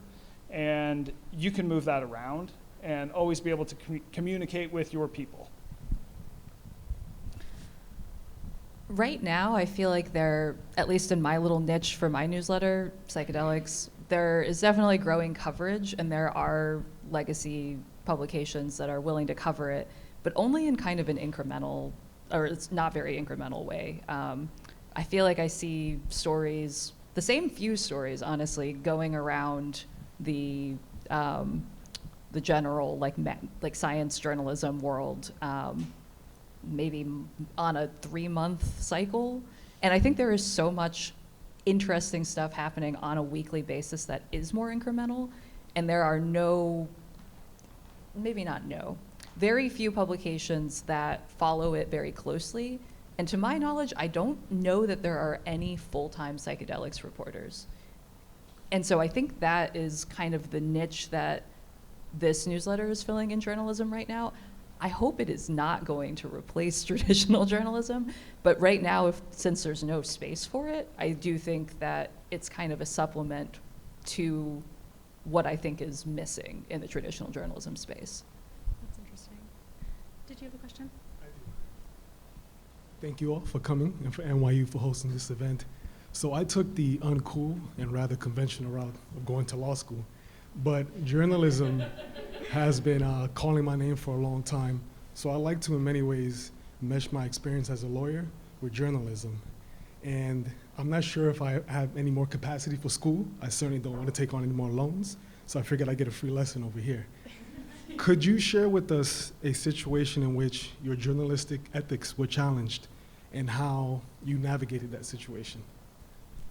and you can move that around and always be able to communicate with your people. Right now, I feel like at least in my little niche for my newsletter, psychedelics, there is definitely growing coverage, and there are legacy publications that are willing to cover it, but only in kind of an incremental, or it's not very incremental way. I feel like I see stories, the same few stories, honestly, going around the general science journalism world, maybe on a 3-month cycle. And I think there is so much interesting stuff happening on a weekly basis that is more incremental. And there are very few publications that follow it very closely. And to my knowledge, I don't know that there are any full-time psychedelics reporters. And so I think that is kind of the niche that this newsletter is filling in journalism right now. I hope it is not going to replace traditional journalism, but right now, since there's no space for it, I do think that it's kind of a supplement to what I think is missing in the traditional journalism space. That's interesting. Did you have a question? I do. Thank you all for coming and for NYU for hosting this event. So I took the uncool and rather conventional route of going to law school, but journalism has been calling my name for a long time. So I like to, in many ways, mesh my experience as a lawyer with journalism. And I'm not sure if I have any more capacity for school. I certainly don't want to take on any more loans. So I figured I'd get a free lesson over here. Could you share with us a situation in which your journalistic ethics were challenged and how you navigated that situation?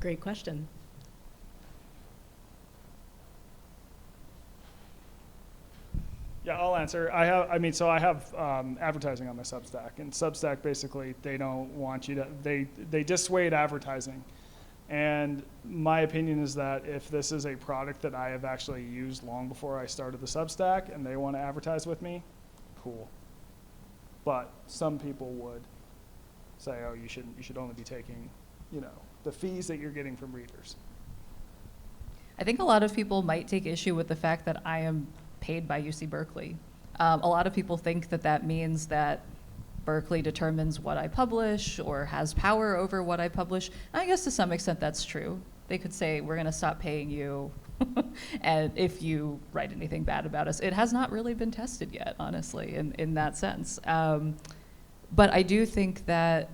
Great question. Yeah, I'll answer. I have advertising on my Substack, and Substack basically they don't want you to. They dissuade advertising, and my opinion is that if this is a product that I have actually used long before I started the Substack, and they want to advertise with me, cool. But some people would. say, oh, you should only be taking, the fees that you're getting from readers. I think a lot of people might take issue with the fact that I am paid by UC Berkeley. A lot of people think that that means that Berkeley determines what I publish or has power over what I publish. And I guess to some extent that's true. They could say, we're going to stop paying you and if you write anything bad about us. It has not really been tested yet, honestly, in that sense. But I do think that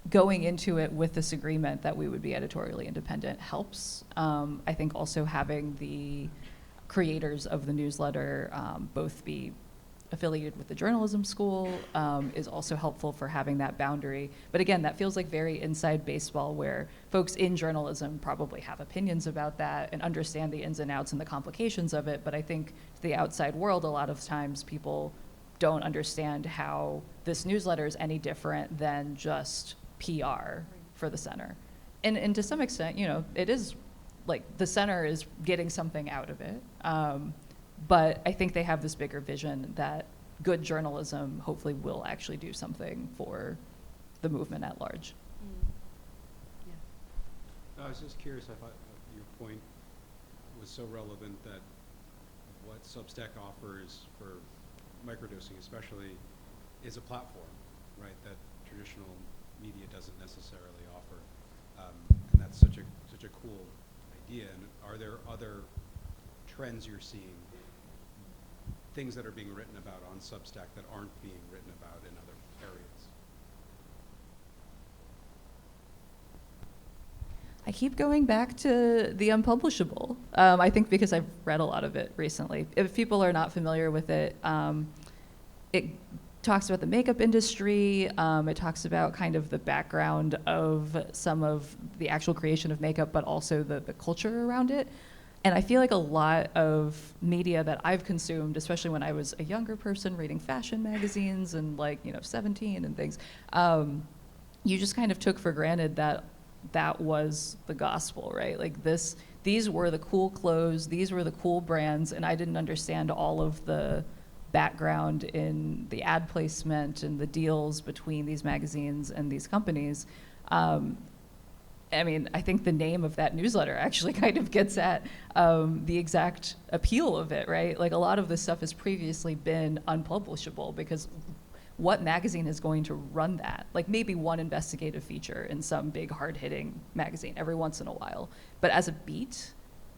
going into it with this agreement that we would be editorially independent helps. I think also having the creators of the newsletter both be affiliated with the journalism school is also helpful for having that boundary. But again, that feels like very inside baseball where folks in journalism probably have opinions about that and understand the ins and outs and the complications of it. But I think to the outside world, a lot of times people don't understand how this newsletter is any different than just PR for the center. And to some extent, it is like the center is getting something out of it. But I think they have this bigger vision that good journalism hopefully will actually do something for the movement at large. I was just curious, I thought your point was so relevant that what Substack offers for microdosing especially is a platform, right, that traditional media doesn't necessarily offer. And that's such a cool idea. And are there other trends you're seeing, things that are being written about on Substack that aren't being written about in other areas? I keep going back to the unpublishable. I think because I've read a lot of it recently. If people are not familiar with it, it talks about the makeup industry. It talks about kind of the background of some of the actual creation of makeup, but also the culture around it. And I feel like a lot of media that I've consumed, especially when I was a younger person reading fashion magazines and 17 and things, you just kind of took for granted that was the gospel, right? Like these were the cool clothes, these were the cool brands, and I didn't understand all of the background in the ad placement and the deals between these magazines and these companies. I think the name of that newsletter actually kind of gets at the exact appeal of it, right? Like a lot of this stuff has previously been unpublishable because what magazine is going to run that? Like maybe one investigative feature in some big hard-hitting magazine every once in a while. But as a beat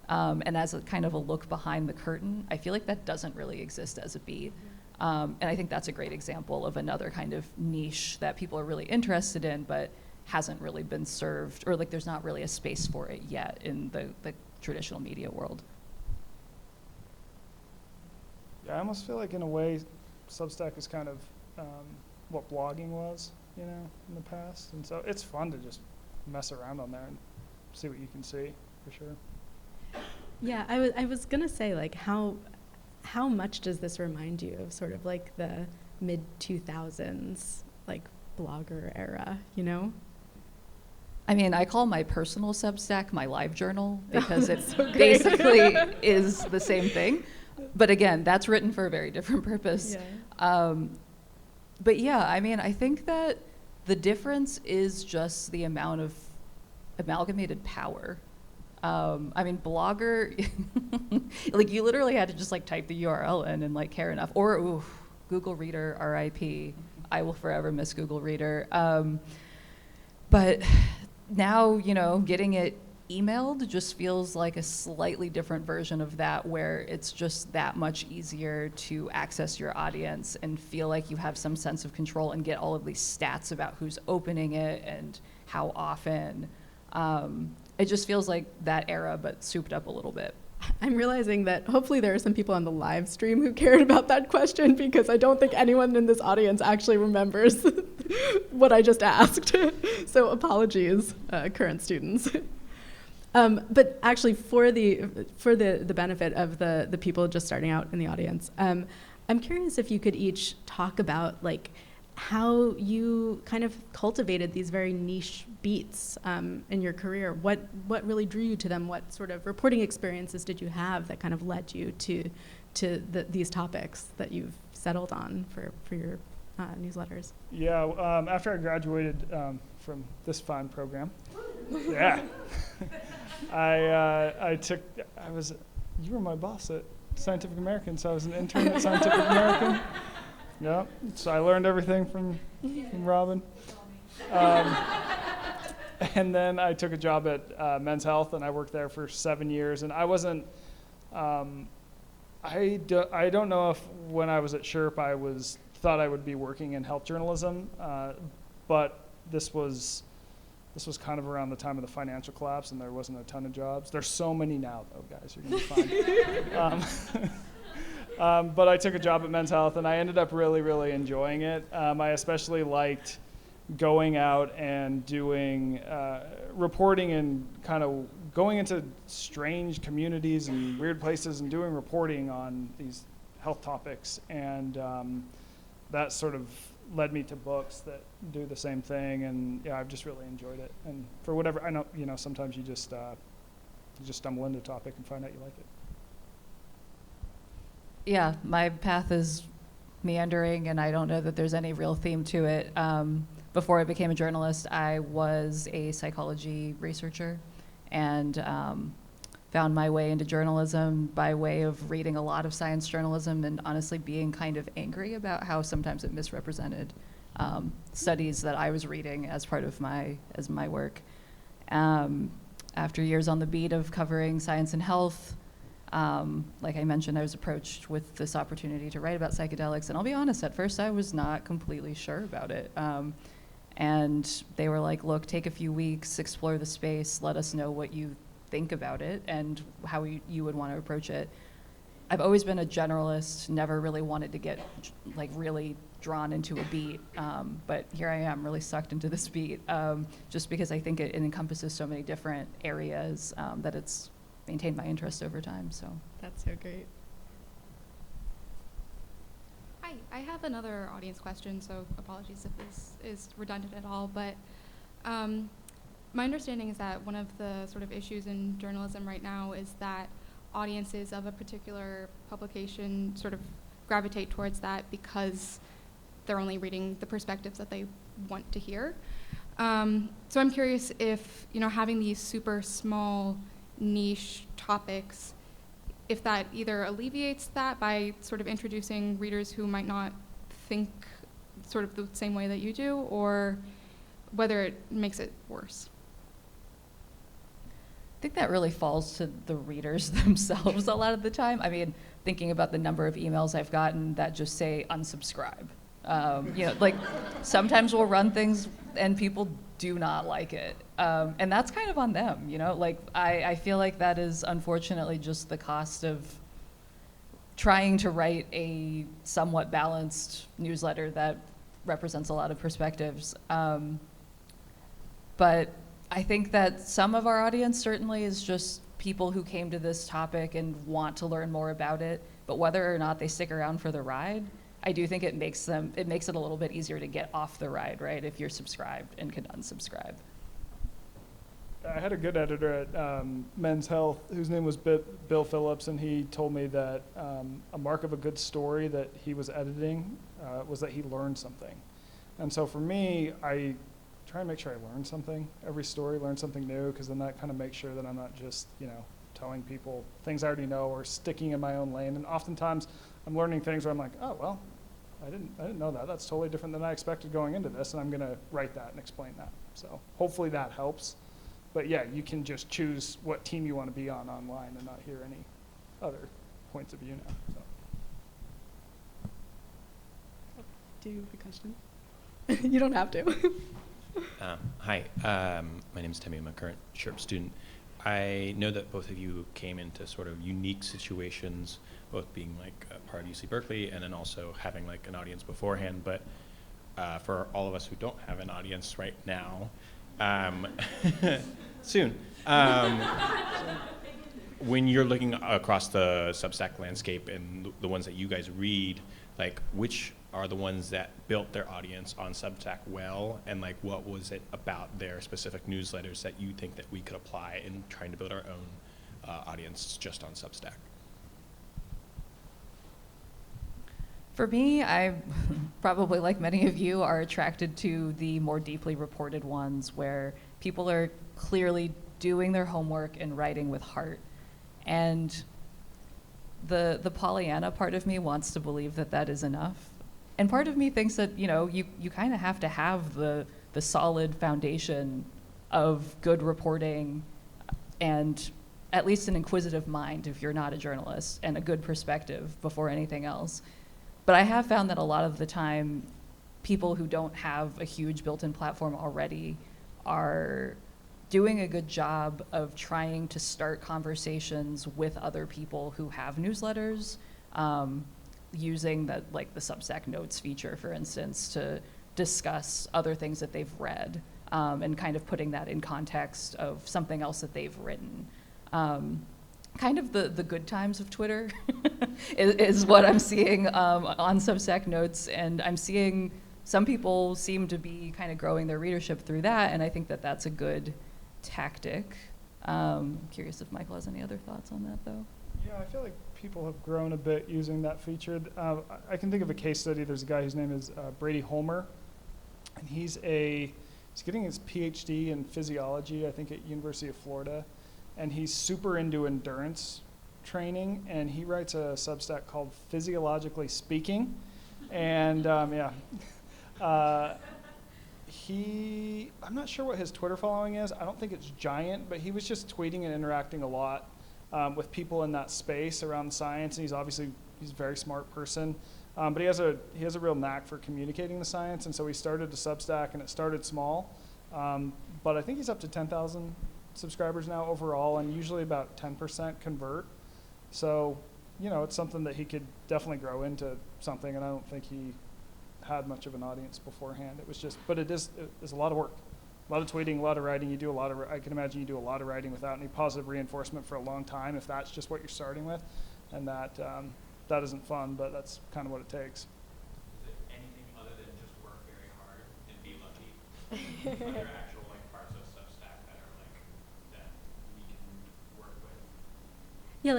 and as a kind of a look behind the curtain, I feel like that doesn't really exist as a beat. And I think that's a great example of another kind of niche that people are really interested in, but hasn't really been served, or like there's not really a space for it yet in the traditional media world. Yeah, I almost feel like in a way Substack is kind of what blogging was, in the past. And so it's fun to just mess around on there and see what you can see, for sure. Yeah, I was gonna say, like, how much does this remind you of sort of like the mid-2000s, like, blogger era, I call my personal Substack my live journal because it basically is the same thing. But again, that's written for a very different purpose. Yeah. But yeah, I think that the difference is just the amount of amalgamated power. Blogger, like you literally had to just like type the URL in and like care enough. Or Google Reader, RIP. I will forever miss Google Reader. But now, getting it emailed just feels like a slightly different version of that, where it's just that much easier to access your audience and feel like you have some sense of control and get all of these stats about who's opening it and how often. It just feels like that era, but souped up a little bit. I'm realizing that hopefully there are some people on the live stream who cared about that question, because I don't think anyone in this audience actually remembers what I just asked. So apologies, current students. But actually, for the benefit of the people just starting out in the audience, I'm curious if you could each talk about like how you kind of cultivated these very niche beats in your career. What really drew you to them? What sort of reporting experiences did you have that kind of led you to these topics that you've settled on for your newsletters? Yeah, after I graduated from this fine program, yeah, you were my boss at Scientific American, so I was an intern at Scientific American. Yeah, so I learned everything from Robin. And then I took a job at Men's Health, and I worked there for 7 years. And I wasn't, I don't know if when I was at SHRP I thought I would be working in health journalism, but this was kind of around the time of the financial collapse, and there wasn't a ton of jobs. There's so many now, though, guys. You're gonna be fine. But I took a job at Men's Health, and I ended up really, really enjoying it. I especially liked going out and doing reporting and kind of going into strange communities and weird places and doing reporting on these health topics. And that sort of led me to books that do the same thing. And yeah, I've just really enjoyed it. And for whatever, I know, sometimes you just stumble into a topic and find out you like it. Yeah, my path is meandering, and I don't know that there's any real theme to it. Before I became a journalist, I was a psychology researcher, and found my way into journalism by way of reading a lot of science journalism and honestly being kind of angry about how sometimes it misrepresented studies that I was reading as part of my work. After years on the beat of covering science and health, like I mentioned, I was approached with this opportunity to write about psychedelics, and I'll be honest, at first I was not completely sure about it. And they were like, look, take a few weeks, explore the space, let us know what you think about it and how you would want to approach it. I've always been a generalist, never really wanted to get really drawn into a beat, but here I am really sucked into this beat, just because I think it encompasses so many different areas that it's maintained my interest over time. So That's so great. Hi, I have another audience question, so apologies if this is redundant at all, but my understanding is that one of the sort of issues in journalism right now is that audiences of a particular publication sort of gravitate towards that because they're only reading the perspectives that they want to hear. So I'm curious if, having these super small niche topics, if that either alleviates that by sort of introducing readers who might not think sort of the same way that you do, or whether it makes it worse. I think that really falls to the readers themselves a lot of the time. I mean, thinking about the number of emails I've gotten that just say unsubscribe. Sometimes we'll run things and people do not like it. And that's kind of on them, I feel like that is unfortunately just the cost of trying to write a somewhat balanced newsletter that represents a lot of perspectives. But I think that some of our audience certainly is just people who came to this topic and want to learn more about it, but whether or not they stick around for the ride, I do think it makes it a little bit easier to get off the ride, right, if you're subscribed and can unsubscribe. I had a good editor at Men's Health whose name was Bill Phillips, and he told me that a mark of a good story that he was editing was that he learned something. And so for me, I try and make sure I learn something. Every story, learn something new, because then that kind of makes sure that I'm not just, telling people things I already know or sticking in my own lane. And oftentimes I'm learning things where I'm like, oh, well, I didn't know that. That's totally different than I expected going into this, and I'm going to write that and explain that. So hopefully that helps. But yeah, you can just choose what team you want to be on online and not hear any other points of view now. So. Do you have a question? You don't have to. Hi, my name is Timmy. I'm a current SHRP student. I know that both of you came into sort of unique situations, both being like part of UC Berkeley and then also having like an audience beforehand. But for all of us who don't have an audience right now, soon, when you're looking across the Substack landscape and the ones that you guys read, like which are the ones that built their audience on Substack well, and like what was it about their specific newsletters that you think that we could apply in trying to build our own audience just on Substack? For me, I probably, like many of you, are attracted to the more deeply reported ones where people are clearly doing their homework and writing with heart. And the Pollyanna part of me wants to believe that that is enough. And part of me thinks that, you kind of have to have the solid foundation of good reporting and at least an inquisitive mind if you're not a journalist, and a good perspective before anything else. But I have found that a lot of the time, people who don't have a huge built-in platform already are doing a good job of trying to start conversations with other people who have newsletters, using the Substack Notes feature, for instance, to discuss other things that they've read, and kind of putting that in context of something else that they've written. Kind of the good times of Twitter is what I'm seeing on Substack Notes, and I'm seeing some people seem to be kind of growing their readership through that, and I think that that's a good tactic. I'm curious if Michael has any other thoughts on that, though. Yeah, I feel like people have grown a bit using that feature. I can think of a case study. There's a guy whose name is Brady Holmer, and he's getting his PhD in physiology, I think, at University of Florida, and he's super into endurance training, and he writes a Substack called Physiologically Speaking, and I'm not sure what his Twitter following is. I don't think it's giant, but he was just tweeting and interacting a lot with people in that space around science, and he's a very smart person, but he has a real knack for communicating the science, and so he started a Substack, and it started small, but I think he's up to 10,000 subscribers now overall, and usually about 10% convert. So, it's something that he could definitely grow into something, and I don't think he had much of an audience beforehand. It was just, but it's a lot of work, a lot of tweeting, a lot of writing. I can imagine you do a lot of writing without any positive reinforcement for a long time if that's just what you're starting with, and that isn't fun, but that's kind of what it takes. Is it anything other than just work very hard and be lucky? Are there actual parts of Substack that we can work with? Yeah,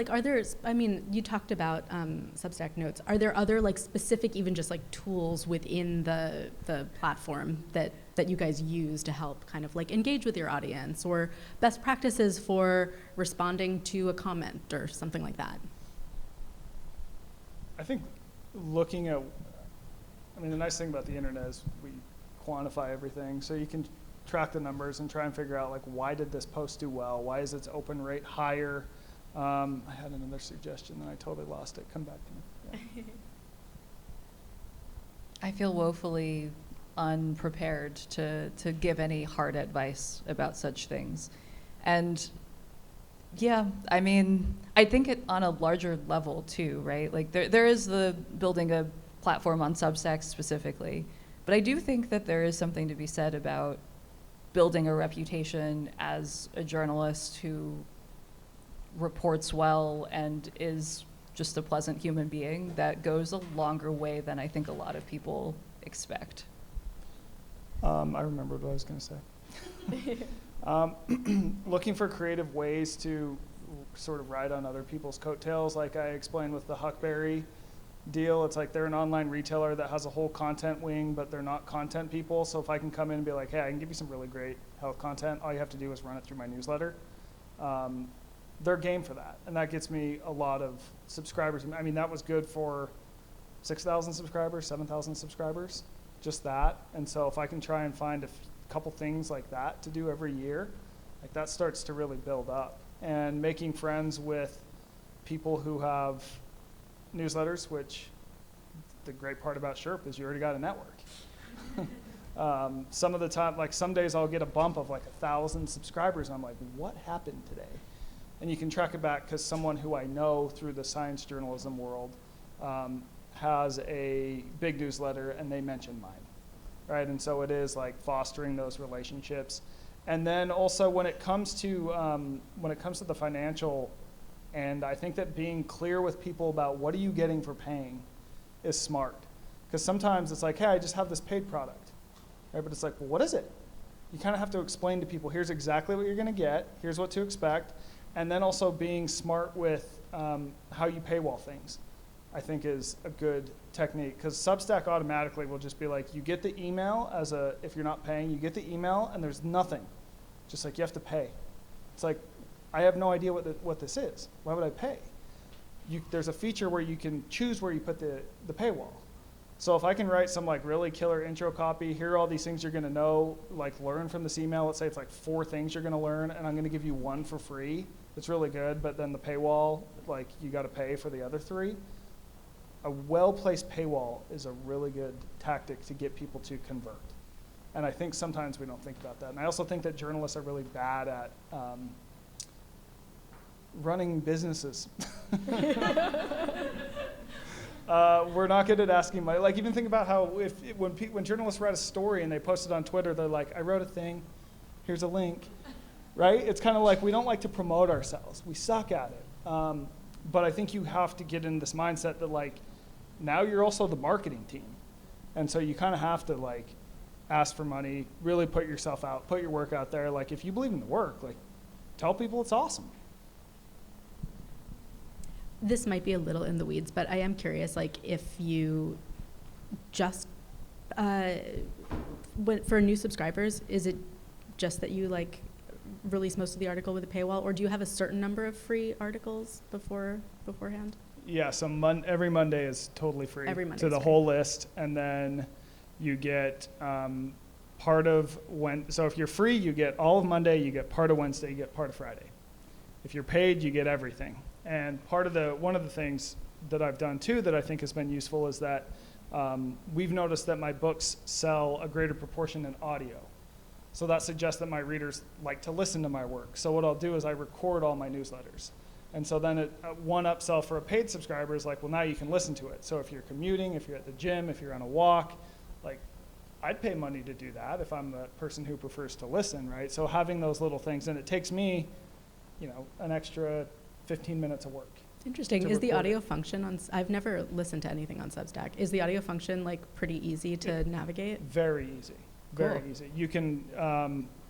you talked about Substack Notes. Are there other specific, even just tools within the platform that you guys use to help kind of engage with your audience, or best practices for responding to a comment or something like that? I think the nice thing about the internet is we quantify everything, so you can track the numbers and try and figure out why did this post do well? Why is its open rate higher? I had another suggestion and I totally lost it. Come back to me. Yeah. I feel woefully unprepared to give any hard advice about such things. And yeah, I think it on a larger level too, right? There is the building a platform on Substack specifically, but I do think that there is something to be said about building a reputation as a journalist who reports well and is just a pleasant human being that goes a longer way than I think a lot of people expect. I remembered what I was going to say. Looking for creative ways to sort of ride on other people's coattails, like I explained with the Huckberry deal. It's they're an online retailer that has a whole content wing, but they're not content people. So if I can come in and be like, hey, I can give you some really great health content, all you have to do is run it through my newsletter. They're game for that, and that gets me a lot of subscribers. That was good for 6,000 subscribers, 7,000 subscribers, just that. And so if I can try and find a couple things like that to do every year, that starts to really build up. And making friends with people who have newsletters, which the great part about Sherp is you already got a network. Some of the time, some days I'll get a bump of 1,000 subscribers, and I'm like, what happened today? And you can track it back because someone who I know through the science journalism world has a big newsletter, and they mention mine, right? And so it is fostering those relationships. And then also when it comes to the financial end, I think that being clear with people about what are you getting for paying is smart. Because sometimes it's hey, I just have this paid product, right? But it's well, what is it? You kind of have to explain to people, here's exactly what you're going to get, here's what to expect, and then also being smart with how you paywall things. I think is a good technique, because Substack automatically will just be like, you get the email if you're not paying, you get the email and there's nothing. Just like, you have to pay. It's like, I have no idea what this is. Why would I pay? There's a feature where you can choose where you put the paywall. So if I can write some like really killer intro copy, here are all these things you're gonna know, like learn from this email. Let's say it's like 4 things you're gonna learn, and I'm gonna give you 1 for free. It's really good, but then the paywall, like you gotta pay for the other 3. A well-placed paywall is a really good tactic to get people to convert. And I think sometimes we don't think about that. And I also think that journalists are really bad at running businesses. We're not good at asking money. Like, even think about how when journalists write a story and they post it on Twitter, they're like, I wrote a thing, here's a link, right? It's kind of like, we don't like to promote ourselves. We suck at it. But I think you have to get in this mindset that like, now you're also the marketing team. And so you kind of have to like ask for money, really put yourself out, put your work out there. Like, if you believe in the work, like, tell people it's awesome. This might be a little in the weeds, but I am curious, like, if you just, for new subscribers, is it just that you like release most of the article with a paywall, or do you have a certain number of free articles beforehand? Yeah, so every Monday is totally free to the whole list, and then you get part of so if you're free, you get all of Monday, you get part of Wednesday, you get part of Friday. If you're paid, you get everything. And one of the things that I've done too that I think has been useful is that we've noticed that my books sell a greater proportion in audio. So that suggests that my readers like to listen to my work. So what I'll do is I record all my newsletters. And so then one upsell for a paid subscriber is like, well, now you can listen to it. So if you're commuting, if you're at the gym, if you're on a walk, like, I'd pay money to do that if I'm the person who prefers to listen, right? So having those little things, and it takes me, an extra 15 minutes of work. Interesting. Is the audio function I've never listened to anything on Substack. Is the audio function like pretty easy to navigate? Very easy. Very Cool. easy. You can,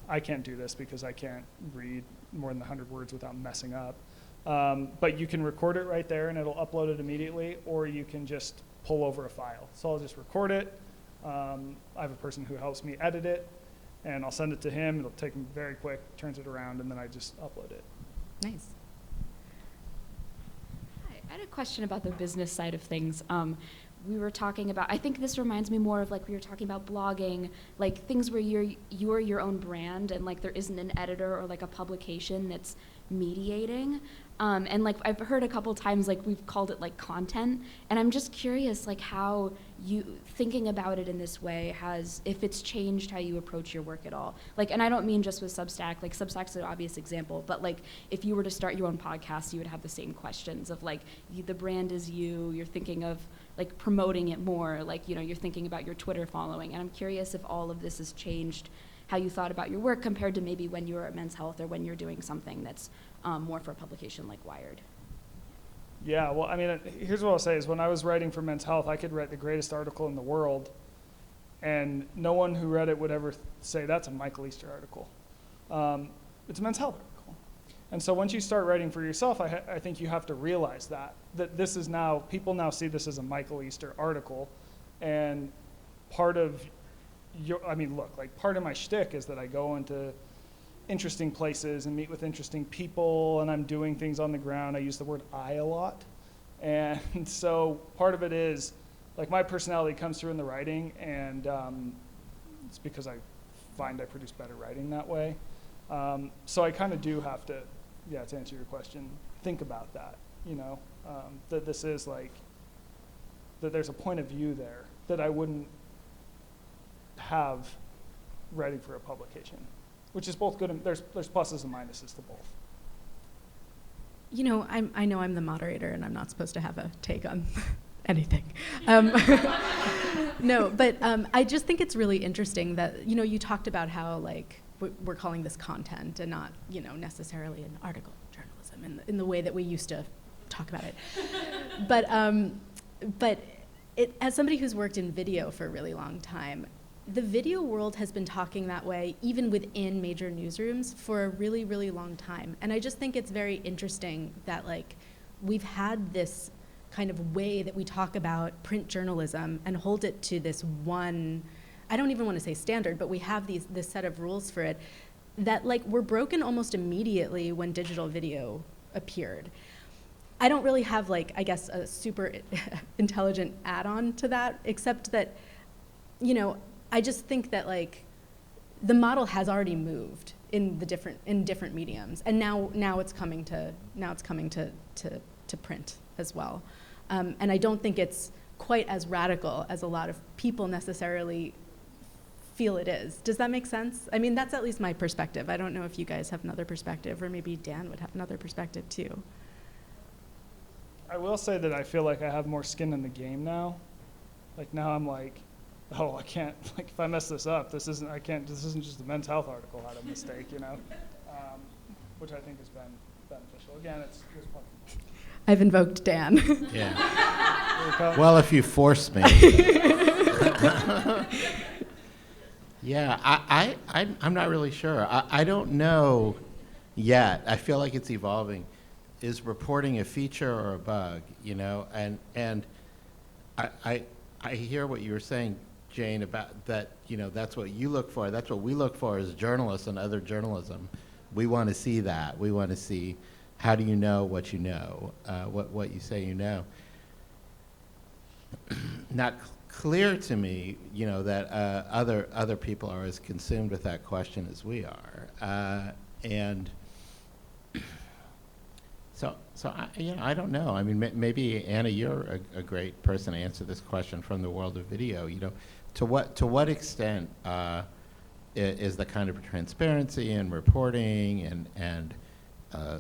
I can't do this because I can't read more than 100 words without messing up. But you can record it right there and it'll upload it immediately, or you can just pull over a file. So I'll just record it. I have a person who helps me edit it, and I'll send it to him. It'll take him very quick, turns it around, and then I just upload it. Nice. Hi, I had a question about the business side of things. We were talking about, I think this reminds me more of like we were talking about blogging, like things where you're your own brand and like there isn't an editor or like a publication that's mediating. And like I've heard a couple times like we've called it like content, and I'm just curious like how you thinking about it in this way if it's changed how you approach your work at all. Like, and I don't mean just with Substack, like Substack's an obvious example, but like if you were to start your own podcast, you would have the same questions of like the brand is you're thinking of like promoting it more, like, you're thinking about your Twitter following. And I'm curious if all of this has changed how you thought about your work compared to maybe when you were at Men's Health or when you're doing something that's more for a publication like Wired. Yeah, well, I mean, here's what I'll say is when I was writing for Men's Health, I could write the greatest article in the world, and no one who read it would ever say that's a Michael Easter article. It's a Men's Health article. And so once you start writing for yourself, I think you have to realize that this is now, people now see this as a Michael Easter article, and part of part of my shtick is that I go into interesting places and meet with interesting people, and I'm doing things on the ground. I use the word I a lot. And so part of it is, like, my personality comes through in the writing, and it's because I find I produce better writing that way. So I kind of do have to, to answer your question, think about that, that this is like, that there's a point of view there that I wouldn't have writing for a publication, which is both good, and there's pluses and minuses to both. I know I'm the moderator and I'm not supposed to have a take on anything. No, but I just think it's really interesting that, you talked about how like we're calling this content and not, necessarily an article journalism in the way that we used to talk about it. But as somebody who's worked in video for a really long time, the video world has been talking that way even within major newsrooms for a really, really long time. And I just think it's very interesting that like we've had this kind of way that we talk about print journalism and hold it to this one, I don't even want to say standard, but we have this set of rules for it that like were broken almost immediately when digital video appeared. I don't really have like, I guess, a super intelligent add-on to that, except that, you know, I just think that like the model has already moved in different mediums, and now it's coming to print as well, and I don't think it's quite as radical as a lot of people necessarily feel it is. Does that make sense? I mean, that's at least my perspective. I don't know if you guys have another perspective, or maybe Dan would have another perspective too. I will say that I feel like I have more skin in the game now. Like now I'm like, oh, I can't, like if I mess this up, this isn't just a Men's Health article had a mistake, you know? Which I think has been beneficial. Again, it's part of it. I've invoked Dan. Yeah. Well, if you force me. Yeah, I'm not really sure. I don't know yet. I feel like it's evolving. Is reporting a feature or a bug, you know? And I hear what you were saying, Jane, about that, you know, that's what you look for. That's what we look for as journalists and other journalism. We want to see that. We want to see how do you know what you know, what you say you know. Not clear to me, you know, that other people are as consumed with that question as we are. And so I don't know. I mean, maybe Anna, you're a great person to answer this question from the world of video. You know, to what extent is the kind of transparency and reporting and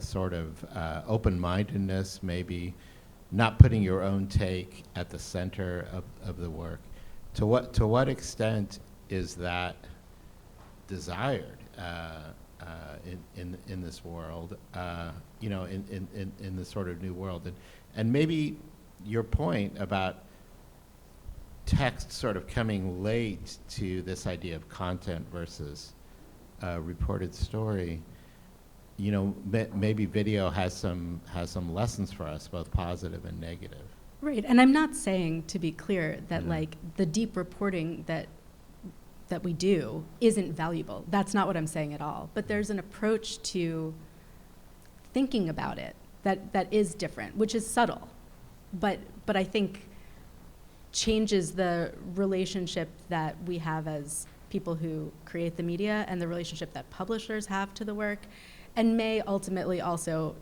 sort of open-mindedness, maybe not putting your own take at the center of the work. To what extent is that desired in this world? You know, in this sort of new world, and maybe your point about text sort of coming late to this idea of content versus reported story. You know, maybe video has some lessons for us, both positive and negative. Right, and I'm not saying, to be clear, that like the deep reporting that we do isn't valuable. That's not what I'm saying at all. But there's an approach to thinking about it that is different, which is subtle, but I think changes the relationship that we have as people who create the media and the relationship that publishers have to the work, and may ultimately also,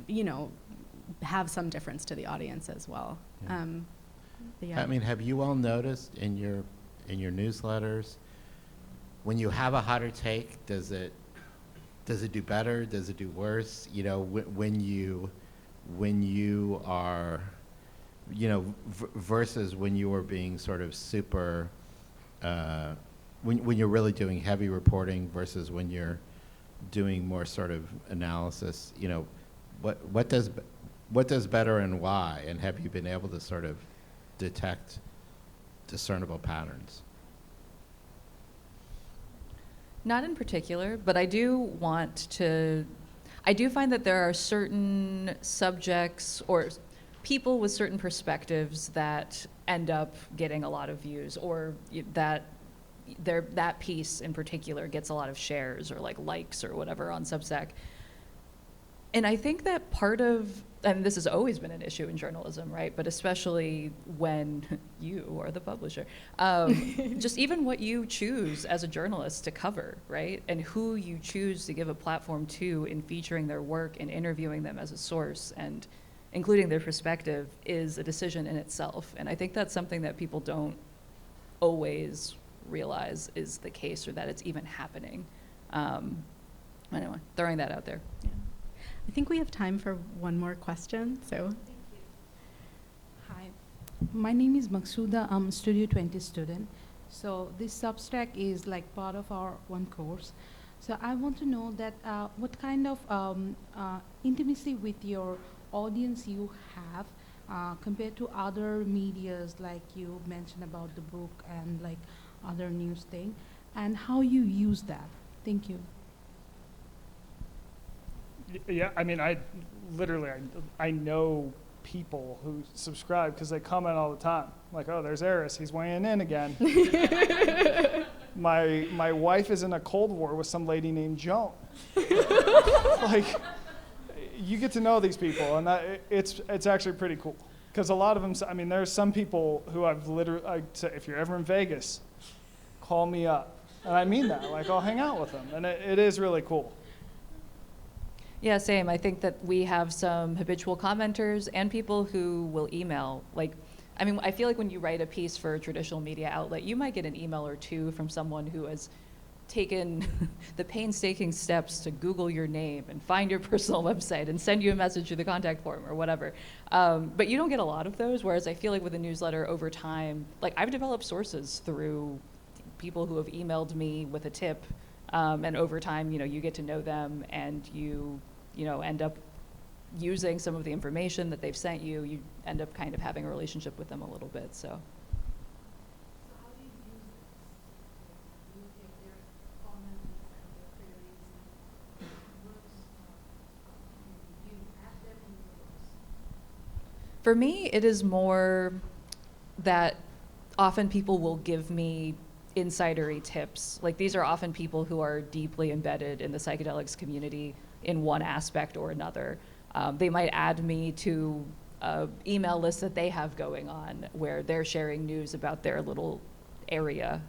you know, have some difference to the audience as well. Yeah. Yeah. I mean, have you all noticed in your newsletters, when you have a hotter take, does it do better? Does it do worse? You know, when you are, you know, versus when you are being sort of super, when you're really doing heavy reporting versus when you're doing more sort of analysis. You know, what does better and why? And have you been able to sort of detect discernible patterns? Not in particular, but I do find that there are certain subjects or people with certain perspectives that end up getting a lot of views, or that piece in particular gets a lot of shares or like likes or whatever on Substack. And I think that and this has always been an issue in journalism, right? But especially when you are the publisher, just even what you choose as a journalist to cover, right? And who you choose to give a platform to in featuring their work and interviewing them as a source and including their perspective is a decision in itself. And I think that's something that people don't always realize is the case, or that it's even happening. Anyway, throwing that out there. Yeah. I think we have time for one more question, so. Hi, my name is Maksuda. I'm a Studio 20 student. So this Substack is like part of our one course. So I want to know that what kind of intimacy with your audience you have compared to other medias, like you mentioned about the book and like other news thing, and how you use that. Thank you. Yeah, I mean, I know people who subscribe because they comment all the time. Like, oh, there's Eris, he's weighing in again. My wife is in a Cold War with some lady named Joan. Like, you get to know these people, and it's actually pretty cool. Because a lot of them, I mean, there's some people who I say, if you're ever in Vegas, call me up. And I mean that, like, I'll hang out with them, and it is really cool. Yeah, same. I think that we have some habitual commenters and people who will email. Like, I mean, I feel like when you write a piece for a traditional media outlet, you might get an email or two from someone who has taken the painstaking steps to Google your name and find your personal website and send you a message through the contact form or whatever. But you don't get a lot of those, whereas I feel like with a newsletter over time, like I've developed sources through people who have emailed me with a tip, and over time, you get to know them, and you end up using some of the information that they've sent you. You end up kind of having a relationship with them a little bit, so. For me, it is more that often people will give me insidery tips. Like, these are often people who are deeply embedded in the psychedelics community in one aspect or another. They might add me to an email list that they have going on where they're sharing news about their little area.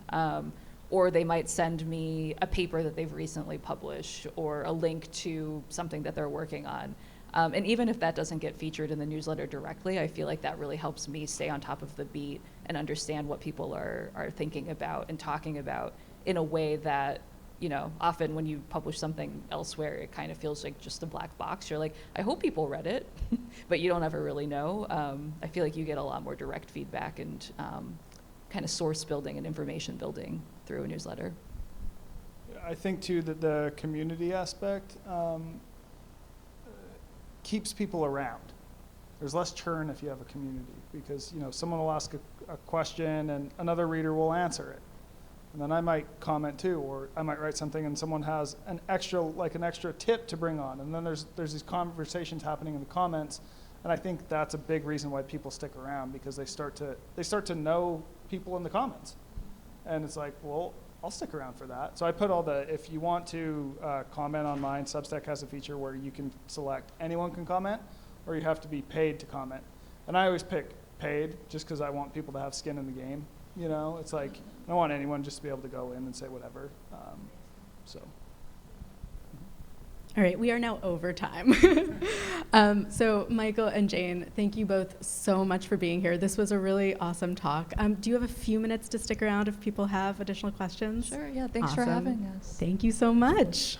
Or they might send me a paper that they've recently published or a link to something that they're working on. And even if that doesn't get featured in the newsletter directly, I feel like that really helps me stay on top of the beat and understand what people are thinking about and talking about in a way that, often when you publish something elsewhere, it kind of feels like just a black box. You're like, I hope people read it, but you don't ever really know. I feel like you get a lot more direct feedback and kind of source building and information building through a newsletter. I think, too, that the community aspect keeps people around. There's less churn if you have a community because, someone will ask a question and another reader will answer it. And then I might comment too, or I might write something and someone has an extra tip to bring on. And then there's these conversations happening in the comments. And I think that's a big reason why people stick around, because they start to know people in the comments. And it's like, well, I'll stick around for that. So I put if you want to comment on mine, Substack has a feature where you can select anyone can comment, or you have to be paid to comment. And I always pick paid just because I want people to have skin in the game. It's like, I don't want anyone just to be able to go in and say whatever. All right, we are now over time. So Michael and Jane, thank you both so much for being here. This was a really awesome talk. Do you have a few minutes to stick around if people have additional questions? Sure, yeah, thanks for having us. Thank you so much.